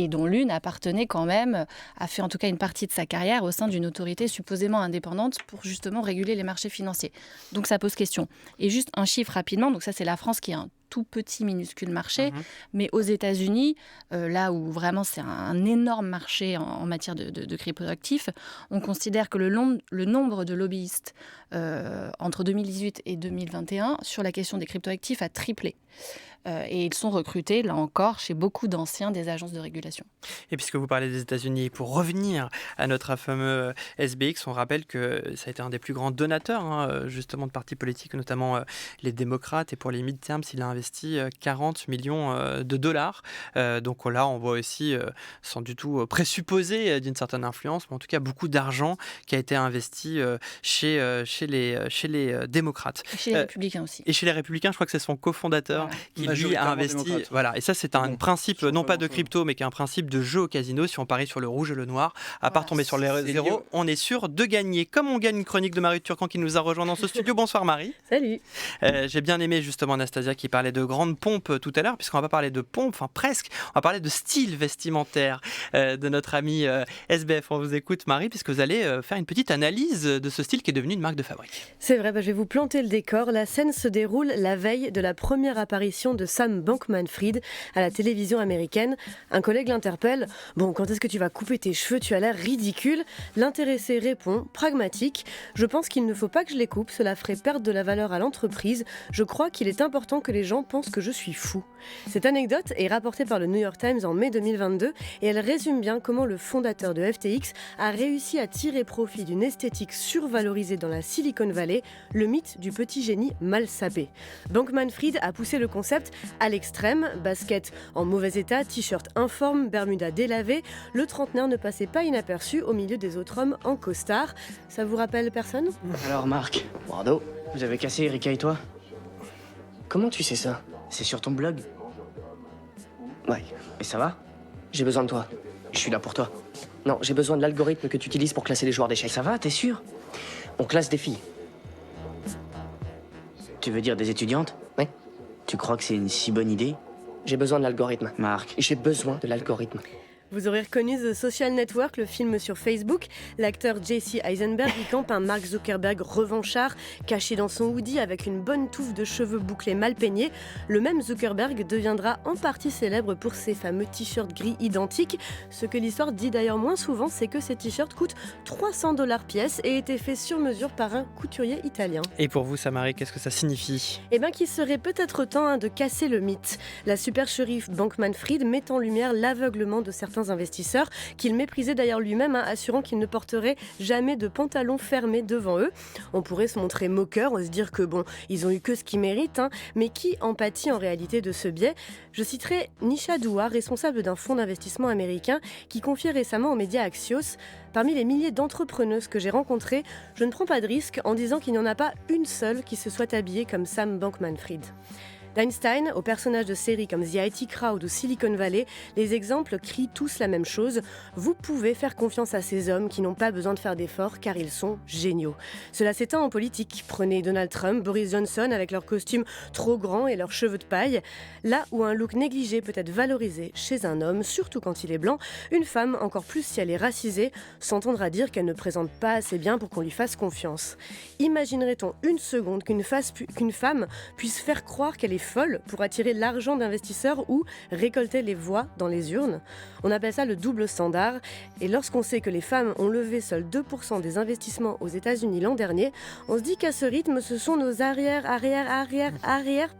dont l'une appartenait quand même, a fait en tout cas une partie de sa carrière au sein d'une autorité supposément indépendante pour justement réguler les marchés financiers. Donc ça pose question. Et juste un chiffre rapidement, donc ça c'est la France qui est un tout petit minuscule marché, mais aux États-Unis, là où vraiment c'est un énorme marché en matière de cryptoactifs, on considère que le nombre de lobbyistes entre 2018 et 2021 sur la question des cryptoactifs a triplé. Et ils sont recrutés, là encore, chez beaucoup d'anciens des agences de régulation. Et puisque vous parlez des États-Unis, pour revenir à notre fameux SBX, on rappelle que ça a été un des plus grands donateurs justement de partis politiques, notamment les démocrates. Et pour les midterms, il a investi 40 millions de dollars. Donc là, on voit aussi, sans du tout présupposer d'une certaine influence, mais en tout cas beaucoup d'argent qui a été investi chez les démocrates. Et chez les républicains aussi. Et chez les républicains, je crois que c'est son cofondateur qui lui a investi. Voilà. Et ça, c'est un principe, non pas de crypto, mais qui est un principe de jeu au casino. Si on parie sur le rouge et le noir, à part tomber sur les zéros, on est sûr de gagner. Comme on gagne une chronique de Marie Turcan qui nous a rejoint dans ce studio. Bonsoir Marie. Salut. J'ai bien aimé justement Anastasia qui parlait de grandes pompes tout à l'heure, puisqu'on va pas parler de pompes, enfin presque, on va parler de style vestimentaire de notre ami SBF. On vous écoute Marie, puisque vous allez faire une petite analyse de ce style qui est devenu une marque de fabrique. C'est vrai, je vais vous planter le décor. La scène se déroule la veille de la première apparition de Sam Bankman-Fried à la télévision américaine. Un collègue l'interpelle. « Bon, quand est-ce que tu vas couper tes cheveux? Tu as l'air ridicule. » L'intéressé répond, pragmatique. « Je pense qu'il ne faut pas que je les coupe, cela ferait perdre de la valeur à l'entreprise. Je crois qu'il est important que les gens pensent que je suis fou. » Cette anecdote est rapportée par le New York Times en mai 2022 et elle résume bien comment le fondateur de FTX a réussi à tirer profit d'une esthétique survalorisée dans la Silicon Valley, le mythe du petit génie mal sapé. Bankman-Fried a poussé le concept à l'extrême, basket en mauvais état, t-shirt informe, bermuda délavé, le trentenaire ne passait pas inaperçu au milieu des autres hommes en costard. Ça vous rappelle personne? Alors Marc, Bordeaux, vous avez cassé Erika et toi? Comment tu sais ça? C'est sur ton blog? Ouais, mais ça va? J'ai besoin de toi. Je suis là pour toi. Non, j'ai besoin de l'algorithme que tu utilises pour classer les joueurs d'échecs. Ça va, t'es sûr? On classe des filles. Tu veux dire des étudiantes? Ouais. Tu crois que c'est une si bonne idée? J'ai besoin de l'algorithme. Marc. J'ai besoin de l'algorithme. Vous aurez reconnu The Social Network, le film sur Facebook. L'acteur Jesse Eisenberg y campe un Mark Zuckerberg revanchard, caché dans son hoodie avec une bonne touffe de cheveux bouclés mal peignés. Le même Zuckerberg deviendra en partie célèbre pour ses fameux t-shirts gris identiques. Ce que l'histoire dit d'ailleurs moins souvent, c'est que ces t-shirts coûtent 300 $ pièce et étaient faits sur mesure par un couturier italien. Et pour vous, Samari, qu'est-ce que ça signifie? Eh bien qu'il serait peut-être temps de casser le mythe. La supercherie Bankman-Fried met en lumière l'aveuglement de certains investisseurs, qu'il méprisait d'ailleurs lui-même, assurant qu'il ne porterait jamais de pantalons fermés devant eux. On pourrait se montrer moqueur, se dire que bon, ils ont eu que ce qu'ils méritent, mais qui en pâtit en réalité de ce biais? Je citerai Nisha Dua, responsable d'un fonds d'investissement américain, qui confiait récemment aux médias Axios: parmi les milliers d'entrepreneuses que j'ai rencontrées, je ne prends pas de risque en disant qu'il n'y en a pas une seule qui se soit habillée comme Sam Bankman-Fried. D'Einstein aux personnages de séries comme The IT Crowd ou Silicon Valley, les exemples crient tous la même chose. Vous pouvez faire confiance à ces hommes qui n'ont pas besoin de faire d'efforts car ils sont géniaux. Cela s'éteint en politique. Prenez Donald Trump, Boris Johnson avec leurs costumes trop grands et leurs cheveux de paille. Là où un look négligé peut être valorisé chez un homme, surtout quand il est blanc, une femme, encore plus si elle est racisée, s'entendra dire qu'elle ne présente pas assez bien pour qu'on lui fasse confiance. Imaginerait-on une seconde qu'une femme puisse faire croire qu'elle est folle pour attirer l'argent d'investisseurs ou récolter les voix dans les urnes? On appelle ça le double standard. Et lorsqu'on sait que les femmes ont levé seuls 2% des investissements aux États-Unis l'an dernier, on se dit qu'à ce rythme, ce sont nos arrière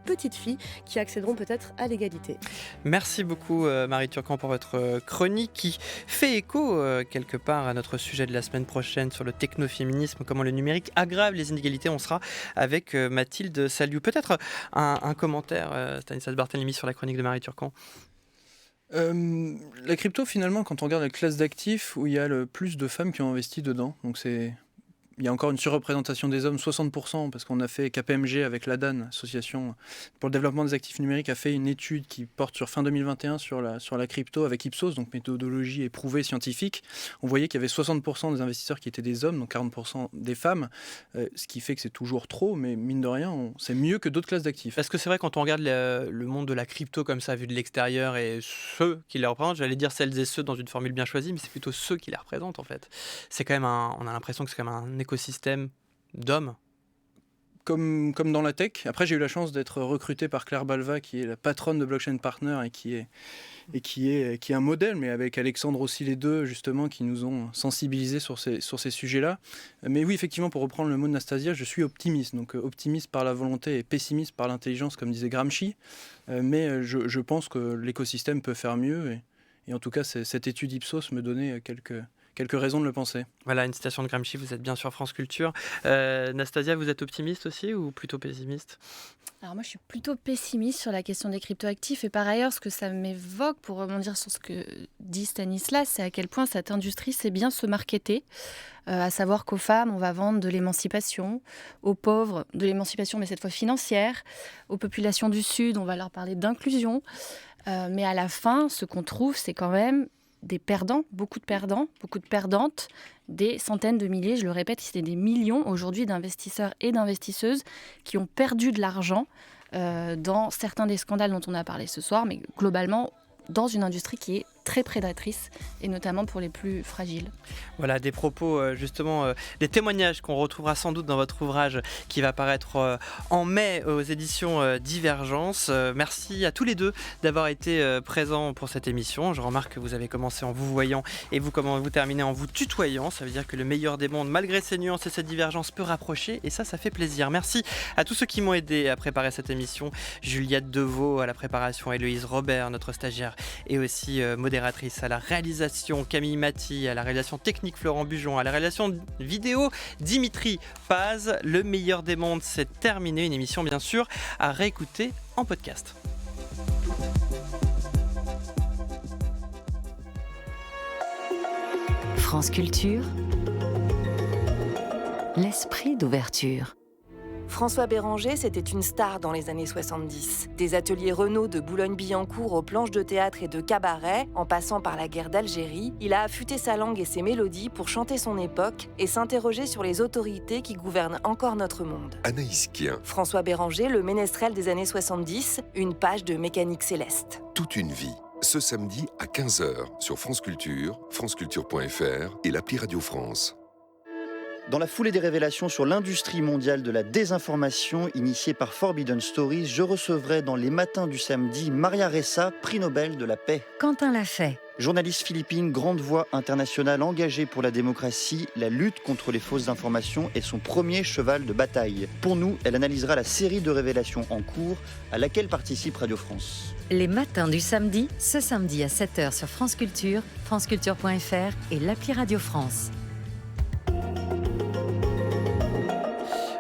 petites filles qui accéderont peut-être à l'égalité. Merci beaucoup Marie Turcan pour votre chronique qui fait écho quelque part à notre sujet de la semaine prochaine sur le technoféminisme, comment le numérique aggrave les inégalités. On sera avec Mathilde Saliou. Peut-être un commentaire, Stanislas Barthélémy, sur la chronique de Marie Turcan. La crypto, finalement, quand on regarde la classe d'actifs où il y a le plus de femmes qui ont investi dedans, donc il y a encore une surreprésentation des hommes, 60%, parce qu'on a fait KPMG avec l'ADAN, Association pour le développement des actifs numériques, a fait une étude qui porte sur fin 2021 sur la crypto avec Ipsos, donc méthodologie éprouvée scientifique. On voyait qu'il y avait 60% des investisseurs qui étaient des hommes, donc 40% des femmes, ce qui fait que c'est toujours trop, mais mine de rien, c'est mieux que d'autres classes d'actifs. Parce que c'est vrai, quand on regarde le monde de la crypto comme ça, vu de l'extérieur, et ceux qui les représentent, j'allais dire celles et ceux dans une formule bien choisie, mais c'est plutôt ceux qui les représentent en fait. C'est quand même on a l'impression que c'est quand même un écosystème d'hommes. Comme dans la tech. Après, j'ai eu la chance d'être recruté par Claire Balva, qui est la patronne de Blockchain Partner et qui est un modèle, mais avec Alexandre aussi, les deux, justement, qui nous ont sensibilisés sur ces sujets-là. Mais oui, effectivement, pour reprendre le mot de Nastasia, je suis optimiste. Donc optimiste par la volonté et pessimiste par l'intelligence, comme disait Gramsci. Mais je pense que l'écosystème peut faire mieux. Et en tout cas, cette étude Ipsos me donnait quelques raisons de le penser. Voilà, une citation de Gramsci, vous êtes bien sur France Culture. Nastasia, vous êtes optimiste aussi ou plutôt pessimiste ? Alors moi, je suis plutôt pessimiste sur la question des cryptoactifs. Et par ailleurs, ce que ça m'évoque, pour rebondir sur ce que dit Stanislas, c'est à quel point cette industrie sait bien se marketer. À savoir qu'aux femmes, on va vendre de l'émancipation, aux pauvres, de l'émancipation, mais cette fois financière, aux populations du Sud, on va leur parler d'inclusion. Mais à la fin, ce qu'on trouve, c'est quand même des perdants, beaucoup de perdantes, des centaines de milliers, je le répète, c'était des millions aujourd'hui d'investisseurs et d'investisseuses qui ont perdu de l'argent dans certains des scandales dont on a parlé ce soir, mais globalement dans une industrie qui est très prédatrice, et notamment pour les plus fragiles. Voilà, des propos, justement, des témoignages qu'on retrouvera sans doute dans votre ouvrage qui va paraître en mai aux éditions Divergence. Merci à tous les deux d'avoir été présents pour cette émission. Je remarque que vous avez commencé en vous voyant et vous terminez en vous tutoyant. Ça veut dire que le meilleur des mondes, malgré ces nuances et cette divergence, peut rapprocher, et ça fait plaisir. Merci à tous ceux qui m'ont aidé à préparer cette émission. Juliette Deveau à la préparation, Héloïse Robert, notre stagiaire, et aussi modératrice à la réalisation, Camille Maty, à la réalisation technique, Florent Bujon, à la réalisation vidéo, Dimitri Paz. Le meilleur des mondes, c'est terminé. Une émission, bien sûr, à réécouter en podcast. France Culture, l'esprit d'ouverture. François Béranger, c'était une star dans les années 70. Des ateliers Renault de Boulogne-Billancourt aux planches de théâtre et de cabaret, en passant par la guerre d'Algérie, il a affûté sa langue et ses mélodies pour chanter son époque et s'interroger sur les autorités qui gouvernent encore notre monde. Anaïs Kien. François Béranger, le ménestrel des années 70, une page de Mécanique céleste. Toute une vie. Ce samedi à 15h sur France Culture, franceculture.fr et l'appli Radio France. Dans la foulée des révélations sur l'industrie mondiale de la désinformation initiée par Forbidden Stories, je recevrai dans les matins du samedi Maria Ressa, prix Nobel de la paix. Quentin Lafay. Journaliste philippine, grande voix internationale engagée pour la démocratie, la lutte contre les fausses informations est son premier cheval de bataille. Pour nous, elle analysera la série de révélations en cours à laquelle participe Radio France. Les matins du samedi, ce samedi à 7h sur France Culture, franceculture.fr et l'appli Radio France.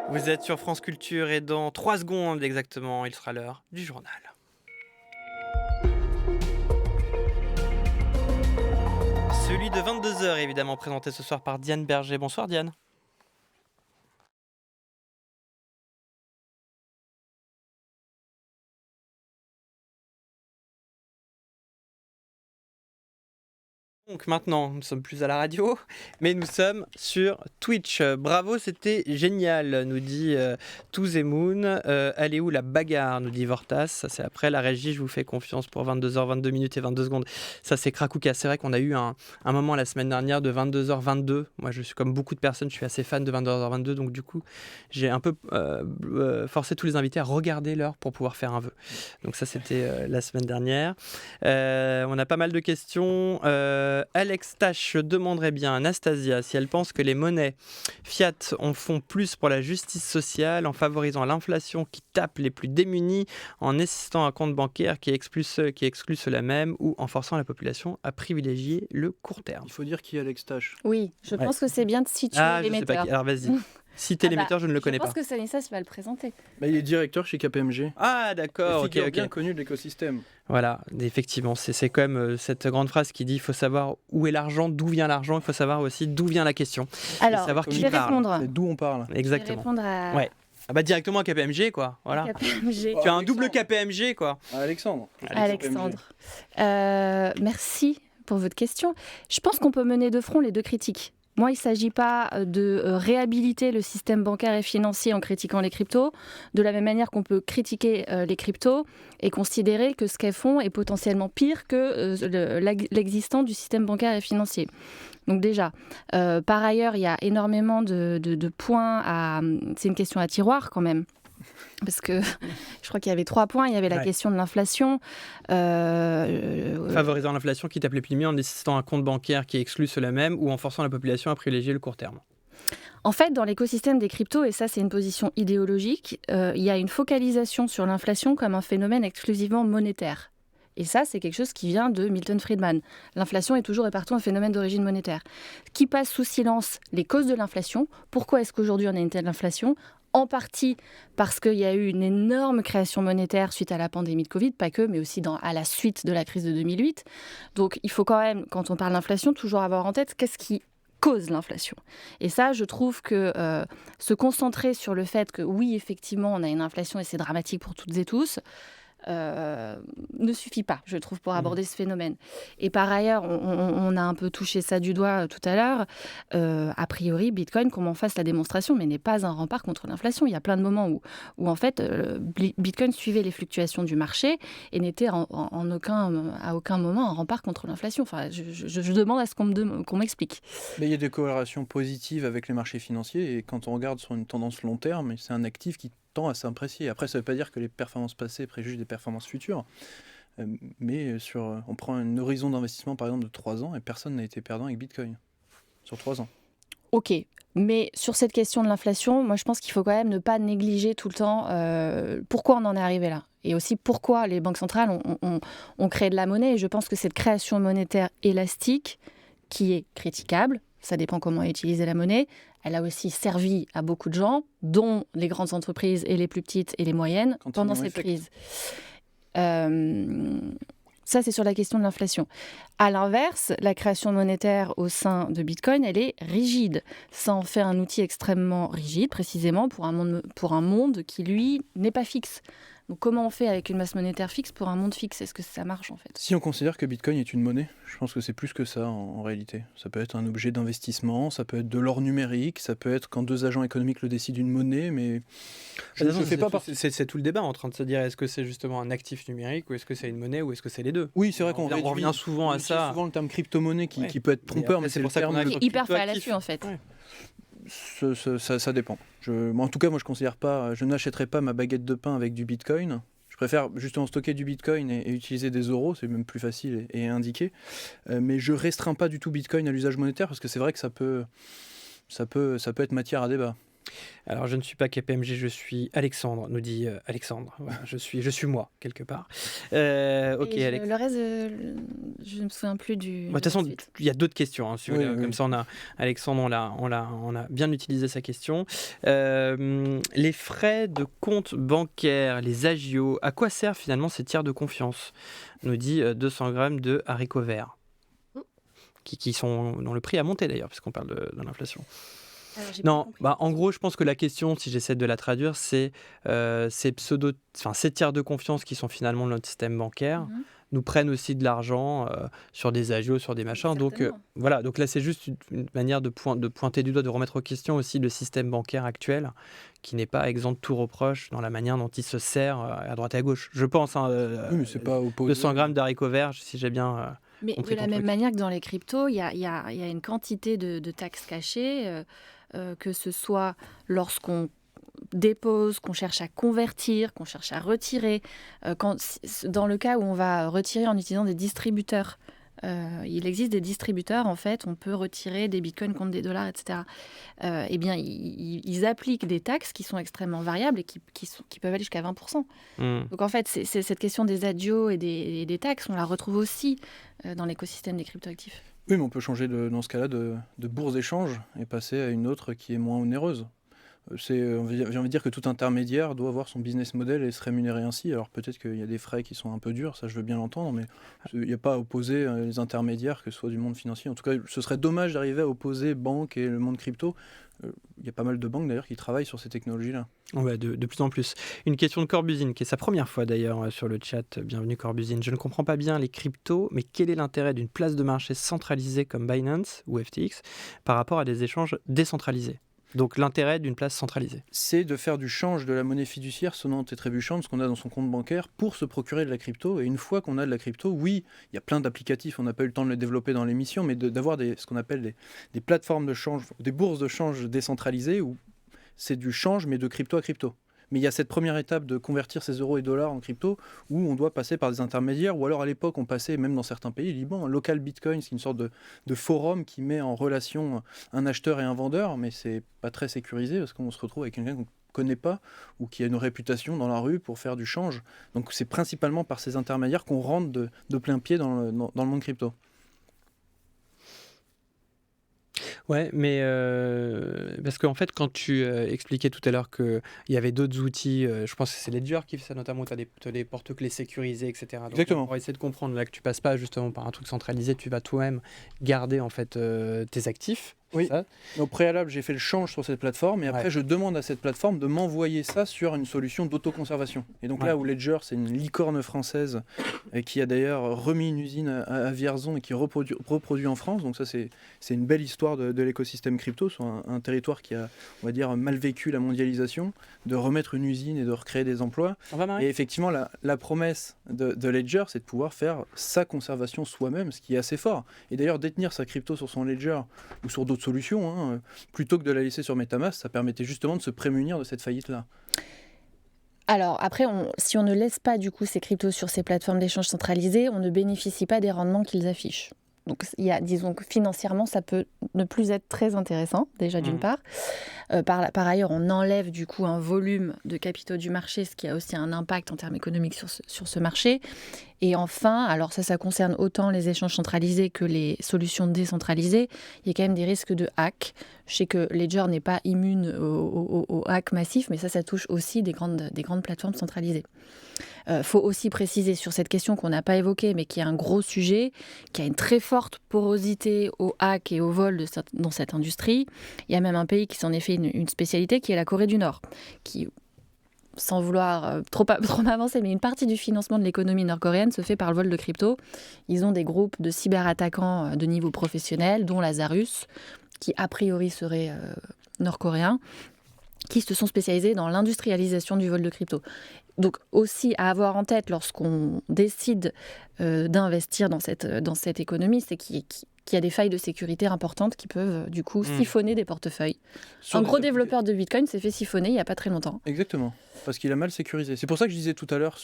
Vous êtes sur France Culture et dans 3 secondes exactement, il sera l'heure du journal. Celui de 22h évidemment présenté ce soir par Diane Berger. Bonsoir Diane. Donc maintenant, nous ne sommes plus à la radio, mais nous sommes sur Twitch. Bravo, c'était génial, nous dit Touzemoun. Elle est où la bagarre, nous dit Vortas. Ça c'est après la régie, je vous fais confiance pour 22h, 22 minutes et 22 secondes. Ça c'est Krakouka. C'est vrai qu'on a eu un moment la semaine dernière de 22h22. Moi je suis comme beaucoup de personnes, je suis assez fan de 22h22. Donc du coup, j'ai un peu forcé tous les invités à regarder l'heure pour pouvoir faire un vœu. Donc ça c'était la semaine dernière. On a pas mal de questions. Alex Tache demanderait bien à Anastasia si elle pense que les monnaies fiat en font plus pour la justice sociale en favorisant l'inflation qui tape les plus démunis, en nécessitant un compte bancaire qui exclut ceux-là même ou en forçant la population à privilégier le court terme. Il faut dire qui est Alex Tache. Oui, je pense que c'est bien de situer l'émetteur. Alors vas-y. Citer l'émetteur, je ne le connais pas. Je pense que Stanislas va le présenter. Bah, il est directeur chez KPMG. Ah d'accord, ok. Bien connu de l'écosystème. Voilà, effectivement, c'est quand même cette grande phrase qui dit il faut savoir où est l'argent, d'où vient l'argent, il faut savoir aussi d'où vient la question. Alors, savoir je vais répondre. C'est d'où on parle. Exactement. Je vais répondre à... Ouais. Ah bah directement à KPMG quoi, voilà. KPMG. Tu as un double KPMG quoi. Alexandre. Merci pour votre question. Je pense qu'on peut mener de front les deux critiques. Moi, il ne s'agit pas de réhabiliter le système bancaire et financier en critiquant les cryptos, de la même manière qu'on peut critiquer les cryptos et considérer que ce qu'elles font est potentiellement pire que l'existant du système bancaire et financier. Donc déjà, par ailleurs, il y a énormément de points à... C'est une question à tiroir quand même. Parce que je crois qu'il y avait 3 points. Il y avait la question de l'inflation. Favorisant l'inflation qui tape les plus en nécessitant un compte bancaire qui exclut ceux-là même ou en forçant la population à privilégier le court terme. En fait, dans l'écosystème des cryptos, et ça c'est une position idéologique, il y a une focalisation sur l'inflation comme un phénomène exclusivement monétaire. Et ça, c'est quelque chose qui vient de Milton Friedman. L'inflation est toujours et partout un phénomène d'origine monétaire. Qui passe sous silence les causes de l'inflation. Pourquoi est-ce qu'aujourd'hui on a une telle inflation ? En partie parce qu'il y a eu une énorme création monétaire suite à la pandémie de Covid, pas que, mais aussi à la suite de la crise de 2008. Donc il faut quand même, quand on parle d'inflation, toujours avoir en tête qu'est-ce qui cause l'inflation. Et ça, je trouve que se concentrer sur le fait que oui, effectivement, on a une inflation et c'est dramatique pour toutes et tous, ne suffit pas, je trouve, pour aborder ce phénomène. Et par ailleurs, on a un peu touché ça du doigt tout à l'heure. A priori, Bitcoin, qu'on en fasse la démonstration, mais n'est pas un rempart contre l'inflation. Il y a plein de moments où en fait, Bitcoin suivait les fluctuations du marché et n'était à aucun moment un rempart contre l'inflation. Enfin, je demande à ce qu'on m'explique. Mais il y a des corrélations positives avec les marchés financiers et quand on regarde sur une tendance long terme, c'est un actif qui tend à s'apprécier. Après, ça ne veut pas dire que les performances passées préjugent des performances futures, mais on prend un horizon d'investissement par exemple de 3 ans et personne n'a été perdant avec Bitcoin sur 3 ans. Ok, mais sur cette question de l'inflation, moi je pense qu'il faut quand même ne pas négliger tout le temps pourquoi on en est arrivé là. Et aussi pourquoi les banques centrales ont créé de la monnaie. Et je pense que cette création monétaire élastique, qui est critiquable, ça dépend comment utiliser la monnaie, elle a aussi servi à beaucoup de gens, dont les grandes entreprises et les plus petites et les moyennes, pendant cette crise. Ça, c'est sur la question de l'inflation. À l'inverse, la création monétaire au sein de Bitcoin, elle est rigide. Ça en fait un outil extrêmement rigide, précisément pour un monde qui, lui, n'est pas fixe. Donc comment on fait avec une masse monétaire fixe pour un monde fixe ? Est-ce que ça marche en fait ? Si on considère que Bitcoin est une monnaie, je pense que c'est plus que ça en réalité. Ça peut être un objet d'investissement, ça peut être de l'or numérique, ça peut être quand 2 agents économiques le décident une monnaie, mais c'est tout le débat en train de se dire est-ce que c'est justement un actif numérique ou est-ce que c'est une monnaie ou est-ce que c'est les deux ? Oui, c'est vrai qu'on revient souvent à ça. Souvent le terme crypto-monnaie qui peut être trompeur, mais c'est pour ça qu'on a hyper fallacieux en fait. Ouais. Ça dépend. En tout cas, moi, je n'achèterai pas ma baguette de pain avec du Bitcoin. Je préfère justement stocker du Bitcoin et utiliser des euros, c'est même plus facile et indiqué. Mais je restreins pas du tout Bitcoin à l'usage monétaire parce que c'est vrai que ça peut être matière à débat. Alors, je ne suis pas KPMG, je suis Alexandre, nous dit Alexandre. Voilà, je suis moi, quelque part. Ok, le reste, je ne me souviens plus du... De toute façon, il y a d'autres questions. Hein, comme ça, Alexandre, on a bien utilisé sa question. Les frais de compte bancaire, les agios, à quoi servent finalement ces tiers de confiance ? Nous dit 200 grammes de haricots verts, dont le prix a monté d'ailleurs, puisqu'on parle de l'inflation. Non, en gros, je pense que la question, si j'essaie de la traduire, c'est ces tiers de confiance qui sont finalement notre système bancaire. nous prennent aussi de l'argent sur des agios, sur des machins. Donc voilà, donc là c'est juste une manière de pointer du doigt, de remettre en question aussi le système bancaire actuel, qui n'est pas exempt de tout reproche dans la manière dont il se sert à droite et à gauche. Je pense, Oui, mais c'est pas opposé. 200 grammes d'haricots verts, si j'ai bien Mais compris de la ton même truc. manière que dans les cryptos, il y a une quantité de taxes cachées, que ce soit lorsqu'on dépose, qu'on cherche à convertir, qu'on cherche à retirer. Dans le cas où on va retirer en utilisant des distributeurs, il existe des distributeurs, en fait, on peut retirer des bitcoins contre des dollars, etc. Eh bien, ils appliquent des taxes qui sont extrêmement variables et qui peuvent aller jusqu'à 20%. Donc, en fait, c'est cette question des adios et des taxes, on la retrouve aussi dans l'écosystème des cryptoactifs. Oui, mais on peut changer dans ce cas-là de bourse d'échange et passer à une autre qui est moins onéreuse. J'ai envie de dire que tout intermédiaire doit avoir son business model et se rémunérer ainsi. Alors peut-être qu'il y a des frais qui sont un peu durs, ça je veux bien l'entendre, mais il n'y a pas à opposer les intermédiaires, que ce soit du monde financier. En tout cas, ce serait dommage d'arriver à opposer banque et le monde crypto. Il y a pas mal de banques d'ailleurs qui travaillent sur ces technologies-là. Ouais, de plus en plus. Une question de Corbusine, qui est sa première fois d'ailleurs sur le chat. Bienvenue Corbusine. Je ne comprends pas bien les cryptos, mais quel est l'intérêt d'une place de marché centralisée comme Binance ou FTX par rapport à des échanges décentralisés ? Donc l'intérêt d'une place centralisée. C'est de faire du change de la monnaie fiduciaire sonnante et trébuchante, ce qu'on a dans son compte bancaire, pour se procurer de la crypto. Et une fois qu'on a de la crypto, oui, il y a plein d'applicatifs, on n'a pas eu le temps de les développer dans l'émission, mais d'avoir ce qu'on appelle des plateformes de change, des bourses de change décentralisées, où c'est du change, mais de crypto à crypto. Mais il y a cette première étape de convertir ces euros et dollars en crypto où on doit passer par des intermédiaires, ou alors à l'époque on passait, même dans certains pays, Liban, un local bitcoin, c'est une sorte de forum qui met en relation un acheteur et un vendeur, mais c'est pas très sécurisé parce qu'on se retrouve avec quelqu'un qu'on ne connaît pas ou qui a une réputation dans la rue pour faire du change. Donc c'est principalement par ces intermédiaires qu'on rentre de plein pied dans le monde crypto. Ouais, mais parce qu'en fait, quand tu expliquais tout à l'heure qu'il y avait d'autres outils, je pense que c'est Ledger qui fait ça notamment, tu as des porte-clés sécurisés, etc. Donc, Exactement. on va essayer de comprendre là que tu passes pas justement par un truc centralisé, tu vas toi-même garder en fait tes actifs. Oui, au préalable, j'ai fait le change sur cette plateforme et après, je demande à cette plateforme de m'envoyer ça sur une solution d'autoconservation. Et donc là où Ledger, c'est une licorne française qui a d'ailleurs remis une usine à Vierzon et qui reproduit en France. Donc ça, c'est une belle histoire de l'écosystème crypto sur un territoire qui a, on va dire, mal vécu la mondialisation, de remettre une usine et de recréer des emplois. Et effectivement, la promesse de Ledger, c'est de pouvoir faire sa conservation soi-même, ce qui est assez fort. Et d'ailleurs, détenir sa crypto sur son Ledger ou sur d'autres solutions, plutôt que de la laisser sur MetaMask, ça permettait justement de se prémunir de cette faillite-là. Alors après, si on ne laisse pas du coup ces cryptos sur ces plateformes d'échange centralisées, on ne bénéficie pas des rendements qu'ils affichent. Donc disons que financièrement, ça peut ne plus être très intéressant, déjà d'une part. Par ailleurs, on enlève du coup un volume de capitaux du marché, ce qui a aussi un impact en termes économiques sur ce marché. Et enfin, alors ça concerne autant les échanges centralisés que les solutions décentralisées, il y a quand même des risques de hack. Je sais que Ledger n'est pas immune au hack massif, mais ça touche aussi des grandes plateformes centralisées. Faut aussi préciser sur cette question qu'on n'a pas évoquée, mais qui est un gros sujet, qui a une très forte porosité au hack et au vol dans cette industrie. Il y a même un pays qui s'en est fait une spécialité, qui est la Corée du Nord, qui, sans vouloir trop m'avancer, mais une partie du financement de l'économie nord-coréenne se fait par le vol de crypto. Ils ont des groupes de cyberattaquants de niveau professionnel, dont Lazarus, qui a priori serait nord-coréen, qui se sont spécialisés dans l'industrialisation du vol de crypto. Donc aussi à avoir en tête lorsqu'on décide d'investir dans cette économie, c'est qu'il y a des failles de sécurité importantes qui peuvent du coup siphonner des portefeuilles. Un gros développeur de Bitcoin s'est fait siphonner il n'y a pas très longtemps. Exactement, parce qu'il a mal sécurisé. C'est pour ça que je disais tout à l'heure,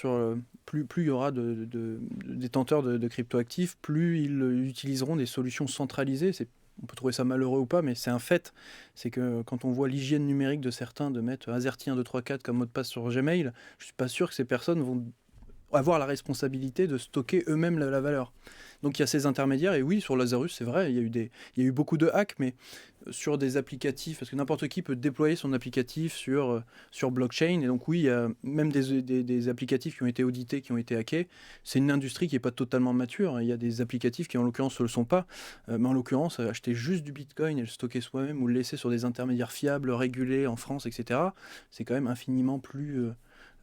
plus il y aura de détenteurs de cryptoactifs, plus ils utiliseront des solutions centralisées. On peut trouver ça malheureux ou pas, mais c'est un fait. C'est que quand on voit l'hygiène numérique de certains de mettre AZERTY 1, 2, 3, 4 comme mot de passe sur Gmail, je ne suis pas sûr que ces personnes vont avoir la responsabilité de stocker eux-mêmes la valeur. Donc il y a ces intermédiaires, et oui, sur Lazarus, c'est vrai, il y a eu beaucoup de hacks, mais sur des applicatifs, parce que n'importe qui peut déployer son applicatif sur blockchain, et donc oui, il y a même des applicatifs qui ont été audités, qui ont été hackés. C'est une industrie qui n'est pas totalement mature, il y a des applicatifs qui en l'occurrence ne le sont pas, mais en l'occurrence, acheter juste du Bitcoin et le stocker soi-même, ou le laisser sur des intermédiaires fiables, régulés en France, etc., c'est quand même infiniment plus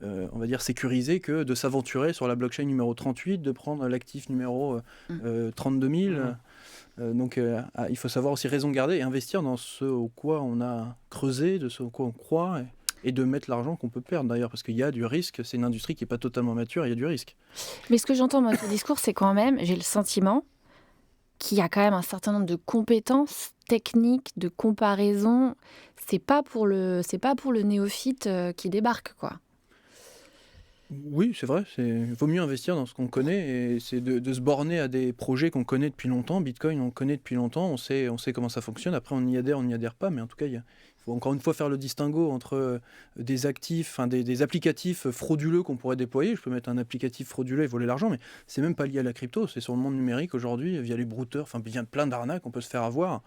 on va dire sécurisé que de s'aventurer sur la blockchain numéro 38, de prendre l'actif numéro 32 000. Donc il faut savoir aussi raison garder et investir dans ce au quoi on a creusé, de ce au quoi on croit, et de mettre l'argent qu'on peut perdre d'ailleurs, parce qu'il y a du risque, c'est une industrie qui n'est pas totalement mature, il y a du risque. Mais ce que j'entends dans ce discours, c'est quand même, j'ai le sentiment qu'il y a quand même un certain nombre de compétences techniques, de comparaison. C'est pas pour le néophyte qui débarque, quoi. Oui, c'est vrai, il vaut mieux investir dans ce qu'on connaît, et c'est de se borner à des projets qu'on connaît depuis longtemps. Bitcoin, on connaît depuis longtemps, on sait comment ça fonctionne. Après, on y adhère pas, mais en tout cas, il faut encore une fois faire le distinguo entre des actifs, des applicatifs frauduleux qu'on pourrait déployer. Je peux mettre un applicatif frauduleux et voler l'argent, mais c'est même pas lié à la crypto, c'est sur le monde numérique aujourd'hui, via les brouteurs, via plein d'arnaques, on peut se faire avoir.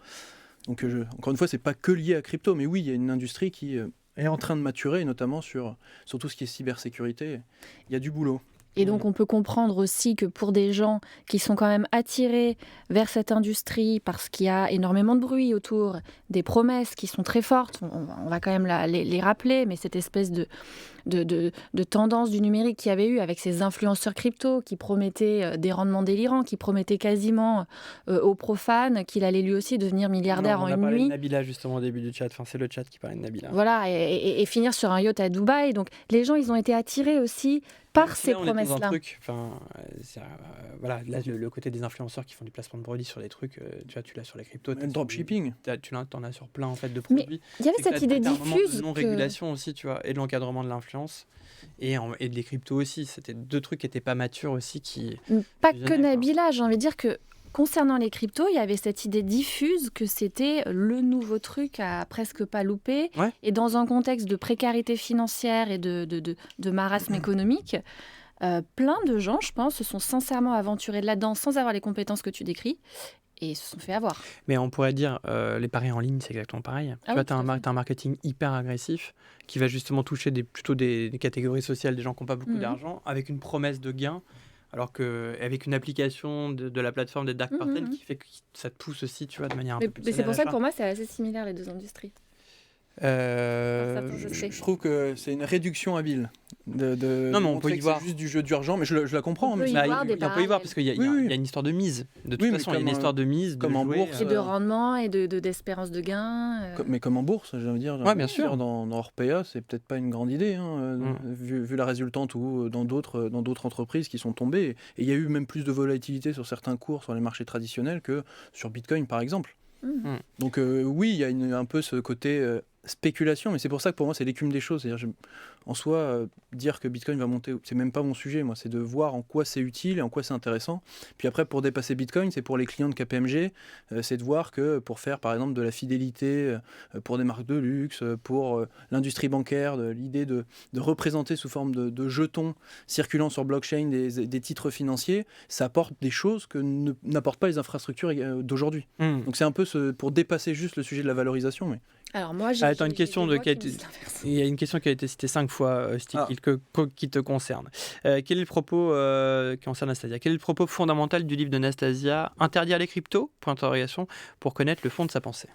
Donc, encore une fois, c'est pas que lié à la crypto, mais oui, il y a une industrie qui est en train de maturer, et notamment sur tout ce qui est cybersécurité. Il y a du boulot. Et donc on peut comprendre aussi que pour des gens qui sont quand même attirés vers cette industrie parce qu'il y a énormément de bruit autour, des promesses qui sont très fortes, on va quand même les rappeler, mais cette espèce de tendance du numérique qu'il y avait eu avec ces influenceurs crypto qui promettaient des rendements délirants, qui promettaient quasiment aux profanes qu'il allait lui aussi devenir milliardaire en une nuit. On a parlé de Nabila justement au début du chat, c'est le chat qui parlait de Nabila. Voilà, et finir sur un yacht à Dubaï. Donc les gens, ils ont été attirés aussi par ces promesses-là. Voilà, là, le côté des influenceurs qui font du placement de produits sur des trucs, tu l'as sur les cryptos. Le dropshipping. Tu en as sur plein en fait, de produits. Mais il y avait cette idée diffuse. De non-régulation aussi, tu vois, et de l'encadrement de l'influence. Et de les cryptos aussi. C'était deux trucs qui n'étaient pas matures aussi. Pas que Nabila, j'ai envie de dire que concernant les cryptos, il y avait cette idée diffuse que c'était le nouveau truc à presque pas louper. Ouais. Et dans un contexte de précarité financière et de marasme économique, plein de gens, je pense, se sont sincèrement aventurés là-dedans sans avoir les compétences que tu décris. Et se sont fait avoir. Mais on pourrait dire, les paris en ligne, c'est exactement pareil. Tu vois, tu as un marketing hyper agressif qui va justement toucher plutôt des catégories sociales, des gens qui n'ont pas beaucoup d'argent, avec une promesse de gain, alors qu'avec une application de la plateforme des Dark Portal qui fait que ça te pousse aussi, tu vois, de manière un peu plus. Mais c'est pour ça que pour moi, c'est assez similaire les deux industries. Je trouve que c'est une réduction habile. Non, mais on peut y voir. C'est juste du jeu d'argent, mais je la comprends. On peut y voir parce qu'il y a une histoire de mise. De toute façon, il y a une histoire de mise, comme en bourse, et de rendement et d'espérance de gain. Mais comme en bourse, j'ai envie de dire. Ouais, bien sûr. Dans Orpea, c'est peut-être pas une grande idée, vu la résultante, ou dans d'autres entreprises qui sont tombées. Et il y a eu même plus de volatilité sur certains cours sur les marchés traditionnels que sur Bitcoin, par exemple. Donc oui, il y a un peu ce côté spéculation, mais c'est pour ça que pour moi c'est l'écume des choses. C'est-à-dire, en soi, dire que Bitcoin va monter, c'est même pas mon sujet, moi, c'est de voir en quoi c'est utile et en quoi c'est intéressant. Puis après, pour dépasser Bitcoin, c'est pour les clients de KPMG, c'est de voir que pour faire par exemple de la fidélité pour des marques de luxe, pour l'industrie bancaire, l'idée de représenter sous forme de jetons circulant sur blockchain des titres financiers, ça apporte des choses que n'apportent pas les infrastructures d'aujourd'hui. Donc c'est un peu pour dépasser juste le sujet de la valorisation. Mais... Alors moi, il y a une question qui a été citée 5 fois, qui te concerne. Quel est le propos qui concerne Anastasia ? Quel est le propos fondamental du livre de Anastasia ? Interdire les cryptos ? Pour connaître le fond de sa pensée.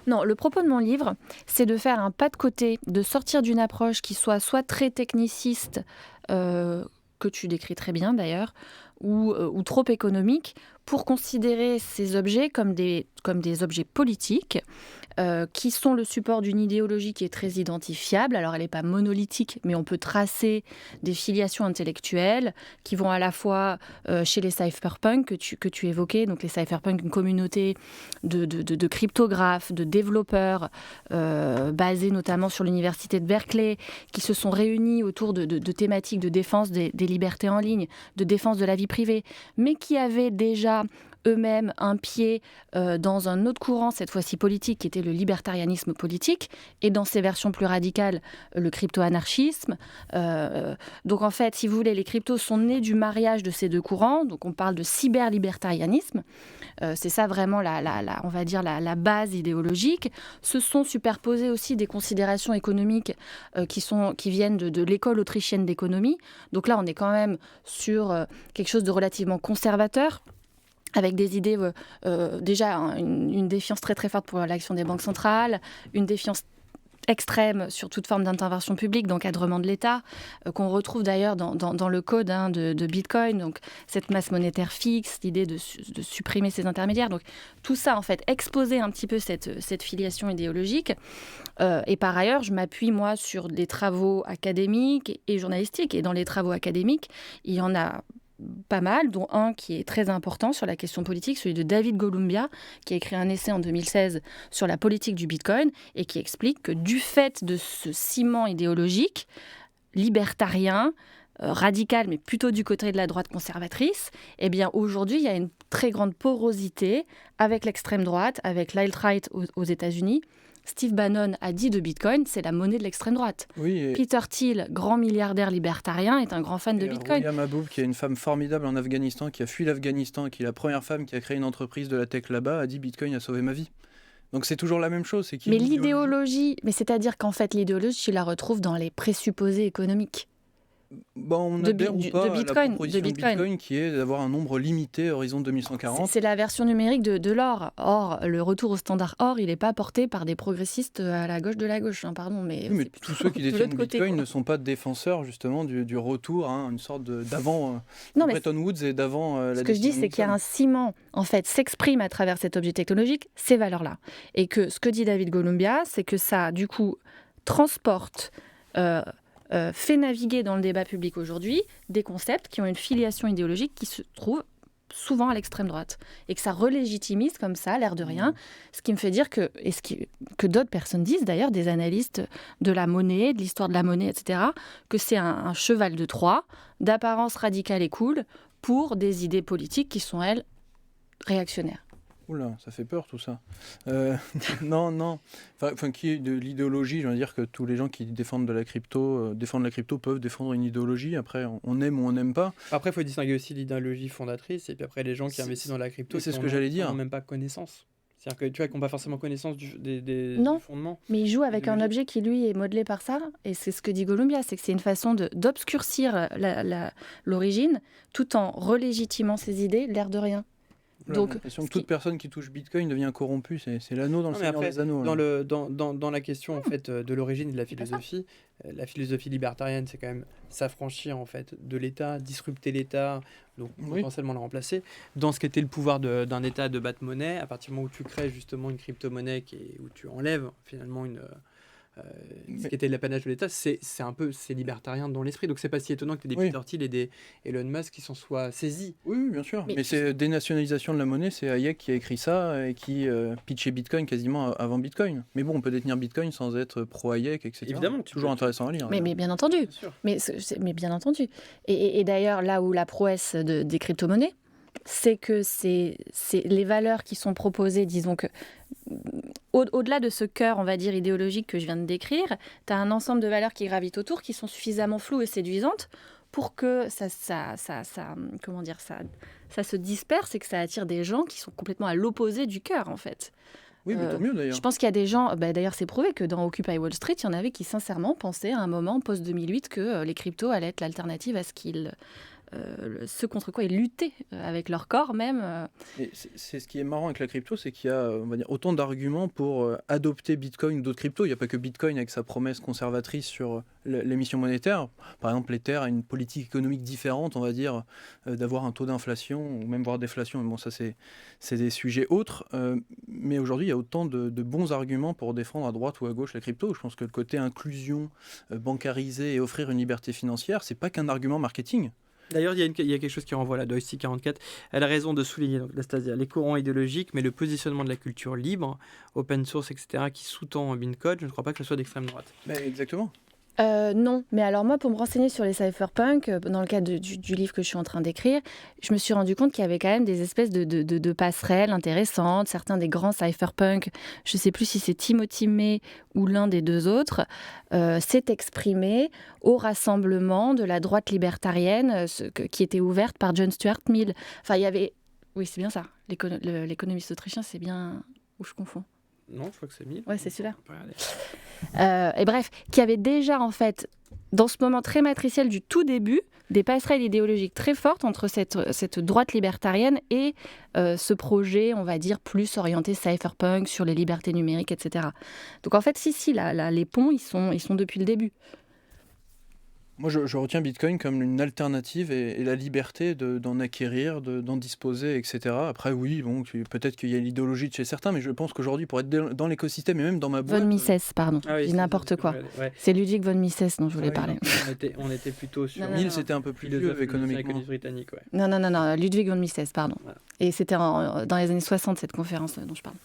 Non, le propos de mon livre, c'est de faire un pas de côté, de sortir d'une approche qui soit très techniciste, que tu décris très bien d'ailleurs, ou trop économique, pour considérer ces objets comme des objets politiques qui sont le support d'une idéologie qui est très identifiable. Alors, elle n'est pas monolithique, mais on peut tracer des filiations intellectuelles qui vont à la fois chez les cypherpunks que tu évoquais. Donc, les cypherpunks, une communauté de cryptographes, de développeurs basés notamment sur l'université de Berkeley, qui se sont réunis autour de thématiques de défense des libertés en ligne, de défense de la vie privée, mais qui avaient déjà eux-mêmes un pied dans un autre courant, cette fois-ci politique, qui était le libertarianisme politique, et dans ses versions plus radicales, le crypto-anarchisme. Donc en fait, si vous voulez, les cryptos sont nés du mariage de ces deux courants, donc on parle de cyber-libertarianisme. C'est ça vraiment on va dire la base idéologique. Se sont superposées aussi des considérations économiques qui viennent de l'école autrichienne d'économie. Donc là, on est quand même sur quelque chose de relativement conservateur, avec des idées, déjà une défiance très très forte pour l'action des banques centrales, une défiance extrême sur toute forme d'intervention publique, d'encadrement de l'État, qu'on retrouve d'ailleurs dans le code de Bitcoin, donc cette masse monétaire fixe, l'idée de supprimer ces intermédiaires. Donc tout ça, en fait, exposer un petit peu cette filiation idéologique. Et par ailleurs, je m'appuie, moi, sur des travaux académiques et journalistiques. Et dans les travaux académiques, il y en a pas mal, dont un qui est très important sur la question politique, celui de David Golumbia, qui a écrit un essai en 2016 sur la politique du Bitcoin et qui explique que du fait de ce ciment idéologique, libertarien, radical, mais plutôt du côté de la droite conservatrice, eh bien aujourd'hui, il y a une très grande porosité avec l'extrême droite, avec l'alt-right aux États-Unis. Steve Bannon a dit de Bitcoin, c'est la monnaie de l'extrême droite. Oui, Peter Thiel, grand milliardaire libertarien, est un grand fan de Bitcoin. Roulia Mahboub, qui est une femme formidable en Afghanistan, qui a fui l'Afghanistan, qui est la première femme qui a créé une entreprise de la tech là-bas, a dit Bitcoin a sauvé ma vie. Donc c'est toujours la même chose. Mais l'idéologie, c'est-à-dire qu'en fait l'idéologie, tu la retrouves dans les présupposés économiques. Bon, on adhère ou pas à la proposition de Bitcoin qui est d'avoir un nombre limité à horizon 2140. C'est la version numérique de l'or. Or, le retour au standard or, il n'est pas porté par des progressistes à la gauche de la gauche. Hein, pardon, mais tous ceux qui détiennent Bitcoin ne sont pas défenseurs justement du retour à une sorte d'avant Bretton Woods et d'avant la. Ce que je dis, c'est qu'il y a un ciment, en fait, s'exprime à travers cet objet technologique, ces valeurs-là. Et que ce que dit David Golumbia, c'est que ça, du coup, transporte... fait naviguer dans le débat public aujourd'hui des concepts qui ont une filiation idéologique qui se trouve souvent à l'extrême droite et que ça relégitimise comme ça, l'air de rien, ce qui me fait dire que d'autres personnes disent d'ailleurs, des analystes de la monnaie, de l'histoire de la monnaie, etc., que c'est un cheval de Troie d'apparence radicale et cool pour des idées politiques qui sont, elles, réactionnaires. Oula, ça fait peur tout ça. Non. Enfin, qui est de l'idéologie, je veux dire que tous les gens qui défendent la crypto peuvent défendre une idéologie. Après, on aime ou on n'aime pas. Après, il faut distinguer aussi l'idéologie fondatrice et puis après les gens qui investissent dans la crypto. C'est ce que j'allais dire. Qui n'ont même pas connaissance. C'est-à-dire que tu vois, qu'ils n'ont pas forcément connaissance du fondement. Mais ils jouent avec un objet qui, lui, est modelé par ça. Et c'est ce que dit Golumbia, c'est que c'est une façon d'obscurcir l'origine tout en relégitimant ses idées, l'air de rien. Donc, j'ai l'impression que toute personne qui touche Bitcoin devient corrompue. C'est l'anneau dans le Seigneur des Anneaux. Dans la question en fait, de l'origine et de la philosophie libertarienne, c'est quand même s'affranchir en fait, de l'État, disrupter l'État, donc potentiellement le remplacer. Dans ce qu'était le pouvoir d'un État de battre monnaie, à partir du moment où tu crées justement une crypto-monnaie où tu enlèves finalement ce qui était l'apanage de l'État, c'est libertarien dans l'esprit. Donc c'est pas si étonnant que des Peter Thiel et des Elon Musk qui s'en soient saisis. Oui, bien sûr. Mais c'est dénationalisation de la monnaie, c'est Hayek qui a écrit ça et qui pitchait Bitcoin quasiment avant Bitcoin. Mais bon, on peut détenir Bitcoin sans être pro-Hayek, etc. Évidemment. Toujours intéressant à lire. Mais bien entendu. Mais bien entendu. Et d'ailleurs, là où la prouesse des crypto-monnaies, c'est que c'est les valeurs qui sont proposées, disons que au-delà de ce cœur, on va dire, idéologique que je viens de décrire, tu as un ensemble de valeurs qui gravitent autour, qui sont suffisamment floues et séduisantes pour que ça se disperse et que ça attire des gens qui sont complètement à l'opposé du cœur, en fait. Oui, mais tant mieux d'ailleurs. Je pense qu'il y a des gens, d'ailleurs c'est prouvé que dans Occupy Wall Street, il y en avait qui sincèrement pensaient à un moment, post-2008, que les cryptos allaient être l'alternative à ce contre quoi ils luttaient avec leur corps même. Et c'est ce qui est marrant avec la crypto, c'est qu'il y a on va dire, autant d'arguments pour adopter Bitcoin ou d'autres cryptos. Il n'y a pas que Bitcoin avec sa promesse conservatrice sur l'émission monétaire. Par exemple, l'Ether a une politique économique différente, on va dire, d'avoir un taux d'inflation ou même voire déflation. Mais bon, ça c'est des sujets autres. Mais aujourd'hui, il y a autant de bons arguments pour défendre à droite ou à gauche la crypto. Je pense que le côté inclusion, bancariser et offrir une liberté financière, c'est pas qu'un argument marketing. D'ailleurs, il y a quelque chose qui renvoie là, Doisty 44. Elle a raison de souligner les courants idéologiques, mais le positionnement de la culture libre, open source, etc., qui sous-tend Bitcoin, je ne crois pas que ce soit d'extrême droite. Exactement. Non, mais alors moi, pour me renseigner sur les cypherpunks, dans le cadre du livre que je suis en train d'écrire, je me suis rendu compte qu'il y avait quand même des espèces de passerelles intéressantes. Certains des grands cypherpunks, je ne sais plus si c'est Timothy May ou l'un des deux autres, s'est exprimé au rassemblement de la droite libertarienne qui était ouverte par John Stuart Mill. Enfin, il y avait... Oui, c'est bien ça. L'économiste autrichien, c'est bien... Ou je confonds. Non, je crois que c'est Mill. Ouais, c'est celui-là. Et bref, qui avait déjà en fait dans ce moment très matriciel du tout début, des passerelles idéologiques très fortes entre cette droite libertarienne et ce projet, on va dire, plus orienté cypherpunk sur les libertés numériques, etc. Donc en fait, les ponts, ils sont depuis le début. Moi, je retiens Bitcoin comme une alternative et la liberté d'en acquérir, d'en disposer, etc. Après, oui, bon, peut-être qu'il y a l'idéologie de chez certains, mais je pense qu'aujourd'hui, pour être dans l'écosystème et même dans ma boîte... Von Mises, pardon, je dis n'importe quoi. Ouais. C'est Ludwig von Mises dont je voulais parler. On était plutôt sur... Mill, c'était un peu plus vieux économiquement. Britannique, ouais. Non, Ludwig von Mises, pardon. Voilà. Et c'était dans les années 60, cette conférence dont je parle.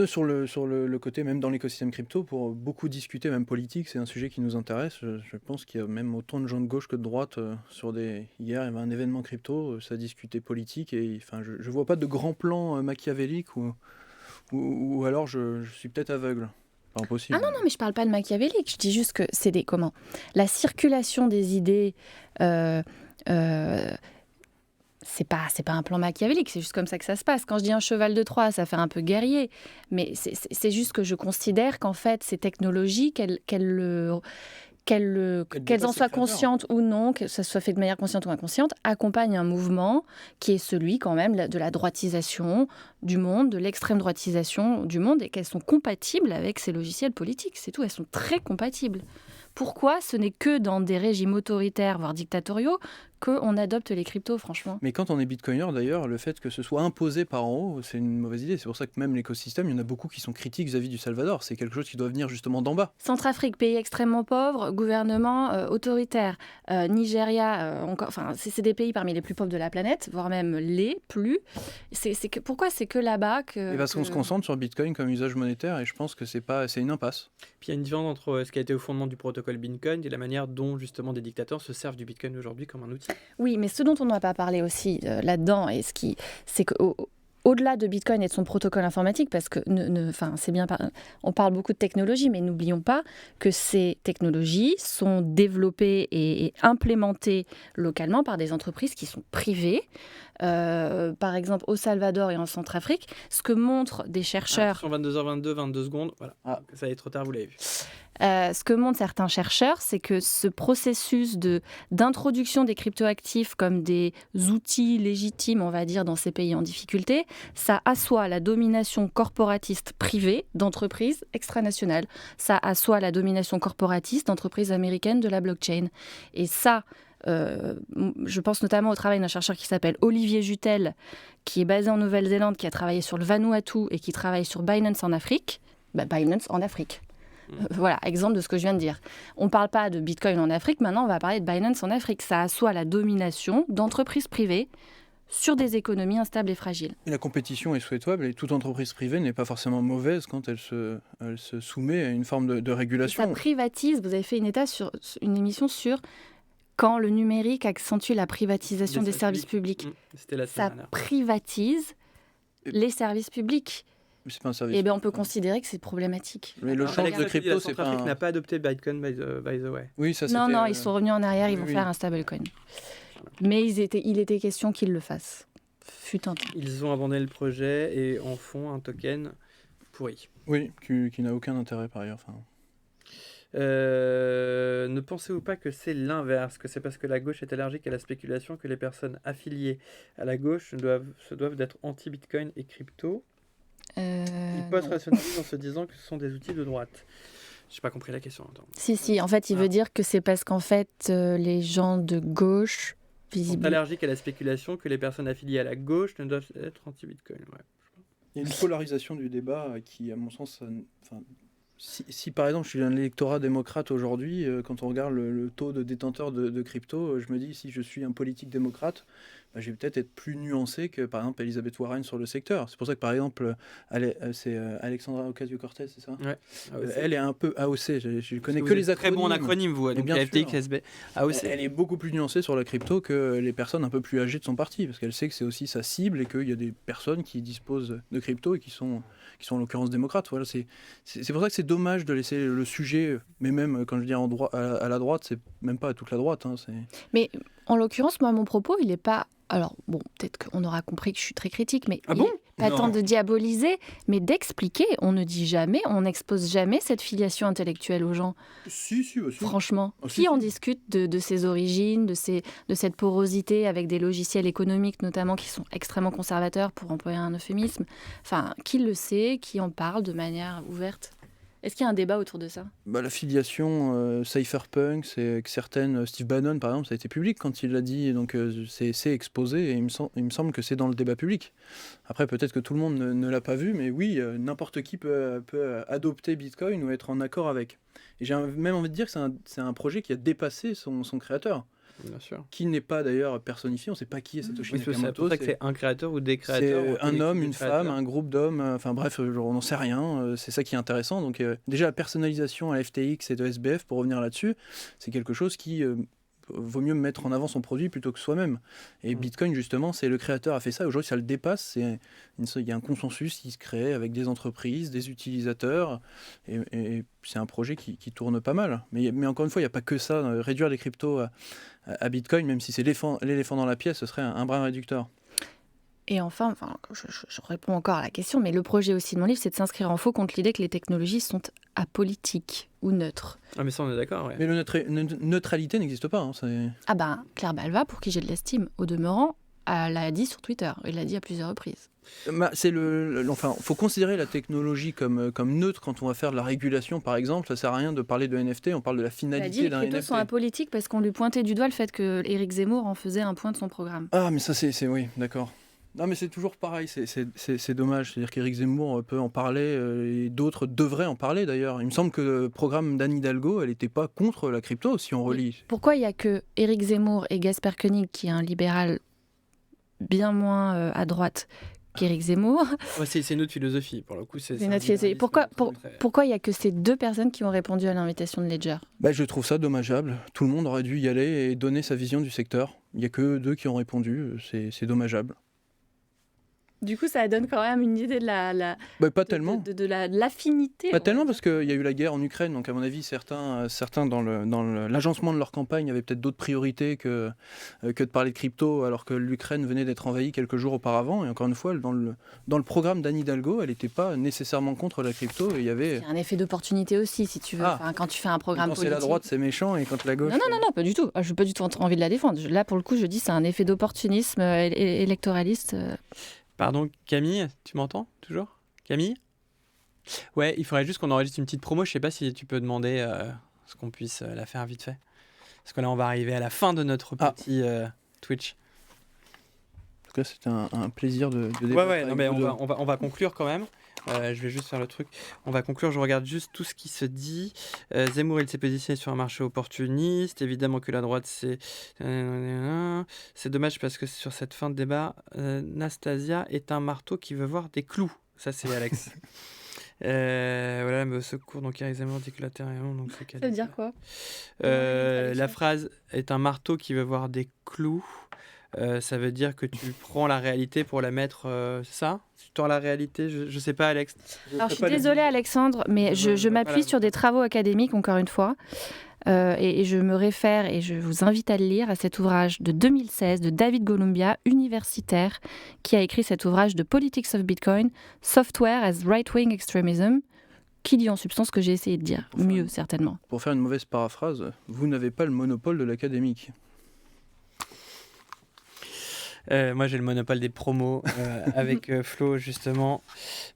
Sur le côté, même dans l'écosystème crypto, pour beaucoup discuter, même politique, c'est un sujet qui nous intéresse. Je pense qu'il y a même autant de gens de gauche que de droite Hier, il y avait un événement crypto, ça discutait politique, et enfin, je vois pas de grand plan machiavélique ou alors je suis peut-être aveugle. Pas impossible. Ah non, mais je parle pas de machiavélique, je dis juste que c'est la circulation des idées... c'est pas un plan machiavélique, c'est juste comme ça que ça se passe. Quand je dis un cheval de Troie, ça fait un peu guerrier, mais c'est juste que je considère qu'en fait, ces technologies, qu'elles en soient conscientes ou non, que ça soit fait de manière consciente ou inconsciente, accompagnent un mouvement qui est celui quand même de la droitisation du monde, de l'extrême droitisation du monde, et qu'elles sont compatibles avec ces logiciels politiques, c'est tout, elles sont très compatibles. Pourquoi ce n'est que dans des régimes autoritaires, voire dictatoriaux, qu'on adopte les cryptos, franchement? Mais quand on est bitcoiner, d'ailleurs, le fait que ce soit imposé par en haut, c'est une mauvaise idée. C'est pour ça que même l'écosystème, il y en a beaucoup qui sont critiques vis-à-vis du Salvador. C'est quelque chose qui doit venir justement d'en bas. Centrafrique, pays extrêmement pauvre, gouvernement autoritaire. Nigeria, c'est des pays parmi les plus pauvres de la planète, voire même les plus. Pourquoi c'est que là-bas que... Et parce qu'on se concentre sur Bitcoin comme usage monétaire, et je pense que c'est une impasse. Puis il y a une différence entre ce qui a été au fondement du protocole Bitcoin et la manière dont justement des dictateurs se servent du Bitcoin aujourd'hui comme un outil. Oui, mais ce dont on n'a pas parlé aussi là-dedans, c'est qu'au-delà de Bitcoin et de son protocole informatique, parce que c'est bien, on parle beaucoup de technologie, mais n'oublions pas que ces technologies sont développées et implémentées localement par des entreprises qui sont privées. Par exemple, au Salvador et en Centrafrique, ce que montrent des chercheurs... Sur 22h22, 22 secondes, voilà. Ça est trop tard, vous l'avez vu. Ce que montrent certains chercheurs, c'est que ce processus d'introduction des cryptoactifs comme des outils légitimes, on va dire, dans ces pays en difficulté, ça assoit la domination corporatiste privée d'entreprises extranationales. Ça assoit la domination corporatiste d'entreprises américaines de la blockchain. Et ça... je pense notamment au travail d'un chercheur qui s'appelle Olivier Jutel, qui est basé en Nouvelle-Zélande, qui a travaillé sur le Vanuatu et qui travaille sur Binance en Afrique. Binance en Afrique. Voilà, exemple de ce que je viens de dire. On ne parle pas de Bitcoin en Afrique, maintenant on va parler de Binance en Afrique. Ça assoit la domination d'entreprises privées sur des économies instables et fragiles. Et la compétition est souhaitable et toute entreprise privée n'est pas forcément mauvaise quand elle se soumet à une forme de régulation. Ça privatise, vous avez fait une émission sur... quand le numérique accentue la privatisation des services publics. Ça privatise les services publics. C'est pas un service. Et bien on peut considérer que c'est problématique. Mais le change de crypto, c'est pas... Centrafrique n'a pas adopté Bitcoin, by the way. Oui, ça, non, ils sont revenus en arrière, ils vont faire un stablecoin. Mais il était question qu'ils le fassent. Fut un temps. Ils ont abandonné le projet et en font un token pourri. Oui, qui n'a aucun intérêt par ailleurs. Ne pensez-vous pas que c'est l'inverse, que c'est parce que la gauche est allergique à la spéculation que les personnes affiliées à la gauche se doivent d'être anti-Bitcoin et crypto? Ils posent rationalisme en se disant que ce sont des outils de droite. J'ai pas compris la question. Attends. Si, en fait, il veut dire que c'est parce qu'en fait, les gens de gauche, sont allergiques à la spéculation que les personnes affiliées à la gauche ne doivent être anti-Bitcoin. Ouais. Il y a une polarisation du débat qui, à mon sens, si par exemple je suis un électorat démocrate aujourd'hui, quand on regarde le taux de détenteurs de crypto, je me dis si je suis un politique démocrate, je vais peut-être être plus nuancé que par exemple Elisabeth Warren sur le secteur. C'est pour ça que par exemple, c'est Alexandra Ocasio-Cortez, c'est ça? Ouais. Elle est un peu AOC, je connais que les acronymes. Très bon acronyme, vous, donc FTX, SB, AOC. Elle est beaucoup plus nuancée sur la crypto que les personnes un peu plus âgées de son parti, parce qu'elle sait que c'est aussi sa cible et qu'il y a des personnes qui disposent de crypto et qui sont en l'occurrence démocrates. Voilà, c'est pour ça que c'est dommage de laisser le sujet, mais même quand je dis à la droite, c'est même pas à toute la droite. Mais en l'occurrence, moi, mon propos, il n'est pas... Alors, bon, peut-être qu'on aura compris que je suis très critique, mais... Ah bon ? pas tant de diaboliser, mais d'expliquer. On ne dit jamais, on n'expose jamais cette filiation intellectuelle aux gens. Si. Franchement, qui en discute de ses origines, de cette porosité avec des logiciels économiques notamment qui sont extrêmement conservateurs, pour employer un euphémisme. Enfin, qui le sait, qui en parle de manière ouverte? Est-ce qu'il y a un débat autour de ça? La filiation cypherpunk, c'est que certaines... Steve Bannon, par exemple, ça a été public quand il l'a dit, donc c'est exposé, et il me semble que c'est dans le débat public. Après, peut-être que tout le monde ne l'a pas vu, mais oui, n'importe qui peut adopter Bitcoin ou être en accord avec. Et j'ai même envie de dire que c'est un projet qui a dépassé son créateur. Bien sûr. Qui n'est pas d'ailleurs personnifié, on ne sait pas qui est Satoshi Nakamoto. C'est pour ça que c'est un créateur ou des créateurs. C'est un homme, une femme, un groupe d'hommes, enfin bref, on n'en sait rien, c'est ça qui est intéressant. Donc déjà la personnalisation à FTX et de SBF, pour revenir là-dessus, c'est quelque chose qui vaut mieux mettre en avant son produit plutôt que soi-même. Et Bitcoin, justement, c'est le créateur a fait ça. Aujourd'hui, ça le dépasse. Il y a un consensus qui se crée avec des entreprises, des utilisateurs. Et c'est un projet qui tourne pas mal. Mais encore une fois, il n'y a pas que ça. Réduire les cryptos à Bitcoin, même si c'est l'éléphant dans la pièce, ce serait un brin réducteur. Et enfin, je réponds encore à la question, mais le projet aussi de mon livre, c'est de s'inscrire en faux contre l'idée que les technologies sont apolitiques ou neutres. Ah mais ça on est d'accord, ouais. Mais la neutralité n'existe pas. Claire Balva, pour qui j'ai de l'estime, au demeurant, elle l'a dit sur Twitter, elle l'a dit à plusieurs reprises. Faut considérer la technologie comme neutre quand on va faire de la régulation, par exemple. Ça sert à rien de parler de NFT, on parle de la finalité d'un NFT. Les cryptos sont apolitiques parce qu'on lui pointait du doigt le fait que Éric Zemmour en faisait un point de son programme. Ah mais ça c'est oui, d'accord. Non mais c'est toujours pareil, c'est dommage. C'est-à-dire qu'Éric Zemmour peut en parler et d'autres devraient en parler d'ailleurs. Il me semble que le programme d'Anne Hidalgo, elle n'était pas contre la crypto si on relit. Pourquoi il n'y a que Éric Zemmour et Gaspard Koenig, qui est un libéral bien moins à droite qu'Éric Zemmour? C'est notre philosophie, pour le coup. C'est notre philosophie. Pourquoi il n'y a que ces deux personnes qui ont répondu à l'invitation de Ledger? Je trouve ça dommageable. Tout le monde aurait dû y aller et donner sa vision du secteur. Il n'y a que deux qui ont répondu. C'est dommageable. Du coup, ça donne quand même une idée de pas tellement. De l'affinité. Pas tellement, parce qu'il y a eu la guerre en Ukraine, donc à mon avis, certains dans l'agencement de leur campagne avaient peut-être d'autres priorités que de parler de crypto, alors que l'Ukraine venait d'être envahie quelques jours auparavant. Et encore une fois, dans le programme d'Anne Hidalgo, elle n'était pas nécessairement contre la crypto. Et il y avait un effet d'opportunité aussi, si tu veux. Quand tu fais un programme politique. Quand c'est la droite, c'est méchant, et quand la gauche... Non, pas du tout. Je n'ai pas du tout envie de la défendre. Là, pour le coup, je dis c'est un effet d'opportunisme électoraliste. Pardon, Camille, tu m'entends toujours? Camille? Ouais, il faudrait juste qu'on enregistre une petite promo. Je sais pas si tu peux demander ce qu'on puisse la faire vite fait. Parce que là, on va arriver à la fin de notre petit Twitch. En tout cas, c'était un plaisir de débattre. Ouais, non, mais on va conclure quand même. Je vais juste faire le truc. On va conclure. Je regarde juste tout ce qui se dit. Zemmour, il s'est positionné sur un marché opportuniste. Évidemment que la droite, c'est dommage parce que sur cette fin de débat, Nastasia est un marteau qui veut voir des clous. Ça, c'est Alex. Voilà, mais au secours, donc Éric Zemmour dit que la Terre est ronde, donc c'est ça veut dire quoi? La phrase est un marteau qui veut voir des clous. Ça veut dire que tu prends la réalité pour la mettre... c'est ça? Tu tords la réalité? Je sais pas, Alex. Alors, je suis désolée, Alexandre, mais je m'appuie sur des travaux académiques, encore une fois. Et je me réfère, et je vous invite à le lire, à cet ouvrage de 2016 de David Golumbia, universitaire, qui a écrit cet ouvrage de Politics of Bitcoin, Software as Right-Wing Extremism, qui dit en substance ce que j'ai essayé de dire. Mieux, certainement. Pour faire une mauvaise paraphrase, vous n'avez pas le monopole de l'académique. Moi, j'ai le monopole des promos avec Flo, justement.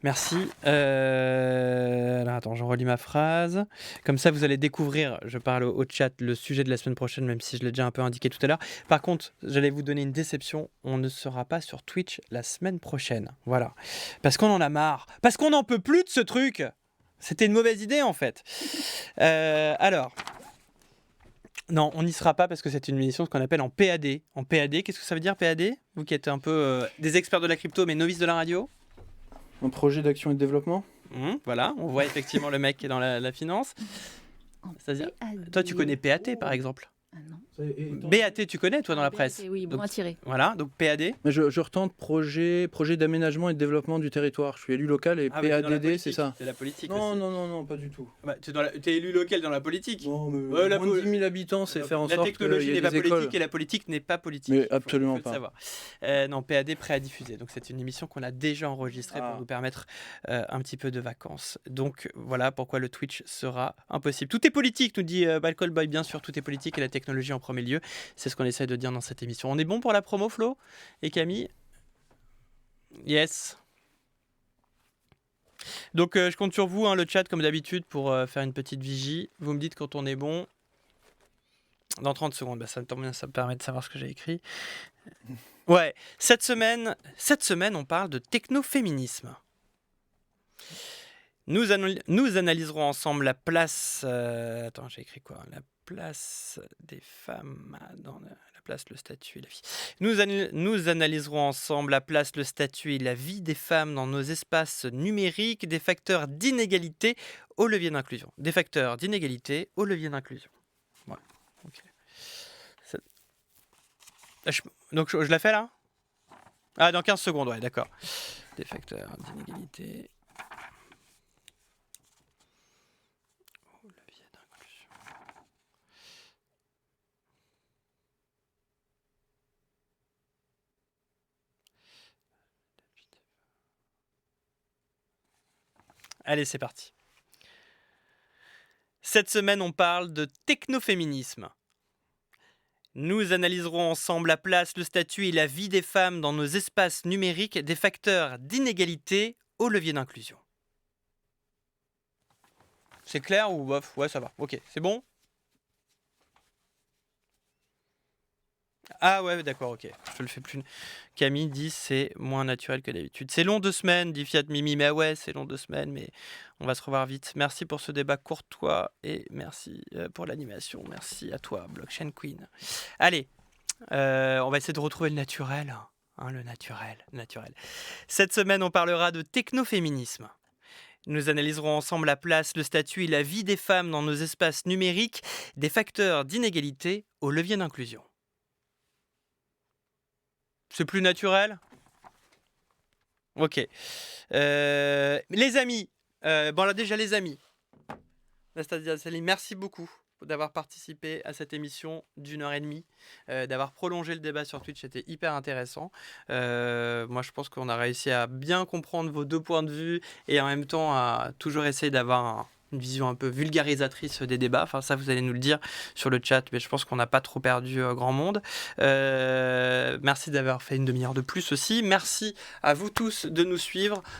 Merci. Alors, attends, j'en relis ma phrase. Comme ça, vous allez découvrir, je parle au chat, le sujet de la semaine prochaine, même si je l'ai déjà un peu indiqué tout à l'heure. Par contre, j'allais vous donner une déception. On ne sera pas sur Twitch la semaine prochaine. Voilà. Parce qu'on en a marre. Parce qu'on n'en peut plus de ce truc. C'était une mauvaise idée, en fait. Alors... Non, on n'y sera pas parce que c'est une émission qu'on appelle en PAD. En PAD, qu'est-ce que ça veut dire PAD? Vous qui êtes un peu des experts de la crypto mais novices de la radio. Un projet d'action et de développement. Voilà, on voit effectivement le mec qui est dans la finance. C'est-à-dire, toi tu connais PAT par exemple? BAT, tu connais, toi, dans la presse? Oui, bon à tirer. Voilà, donc PAD. Mais je retente projet d'aménagement et de développement du territoire. Je suis élu local et PADD, c'est ça. C'est la politique. Non, pas du tout. Bah, t'es élu local dans la politique. Non, mais moins de 10 000 habitants, c'est faire en sorte qu'il y ait des écoles. La technologie n'est pas politique et la politique n'est pas politique. Mais absolument faut pas. Le savoir. Non, PAD, prêt à diffuser. Donc c'est une émission qu'on a déjà enregistrée pour nous permettre un petit peu de vacances. Donc voilà pourquoi le Twitch sera impossible. Tout est politique, nous dit Balcol Boy. Bien sûr, tout est politique et la technologie en premier lieu. C'est ce qu'on essaie de dire dans cette émission. On est bon pour la promo, Flo et Camille? Yes. Donc je compte sur vous, le chat, comme d'habitude, pour faire une petite vigie. Vous me dites quand on est bon. Dans 30 secondes, ça me permet de savoir ce que j'ai écrit. Ouais, cette semaine, on parle de technoféminisme. Nous analyserons ensemble la place... Attends, j'ai écrit quoi? La place des femmes dans la place, le statut et la vie. Nous analyserons ensemble la place, le statut et la vie des femmes dans nos espaces numériques, des facteurs d'inégalité au levier d'inclusion. Des facteurs d'inégalité au levier d'inclusion. Voilà. Okay. Donc je la fais là? Ah, dans 15 secondes, ouais, d'accord. Des facteurs d'inégalité. Allez, c'est parti. Cette semaine, on parle de technoféminisme. Nous analyserons ensemble la place, le statut et la vie des femmes dans nos espaces numériques, des facteurs d'inégalité au levier d'inclusion. C'est clair ou bof? Ouais, ça va. Ok, c'est bon? Ah ouais, d'accord, ok. Je te le fais plus. Camille dit c'est moins naturel que d'habitude. C'est long 2 semaines, dit Fiat Mimi. Mais ouais, c'est long 2 semaines, mais on va se revoir vite. Merci pour ce débat courtois et merci pour l'animation. Merci à toi, Blockchain Queen. Allez, on va essayer de retrouver le naturel. Le naturel. Cette semaine, on parlera de technoféminisme. Nous analyserons ensemble la place, le statut et la vie des femmes dans nos espaces numériques, des facteurs d'inégalité au levier d'inclusion. C'est plus naturel? Ok. Les amis. Déjà les amis. Nastasia Salim, merci beaucoup d'avoir participé à cette émission d'1h30, d'avoir prolongé le débat sur Twitch, c'était hyper intéressant. Moi, je pense qu'on a réussi à bien comprendre vos 2 points de vue et en même temps à toujours essayer d'avoir une vision un peu vulgarisatrice des débats. Enfin, ça, vous allez nous le dire sur le chat, mais je pense qu'on n'a pas trop perdu grand monde. Merci d'avoir fait une demi-heure de plus aussi. Merci à vous tous de nous suivre.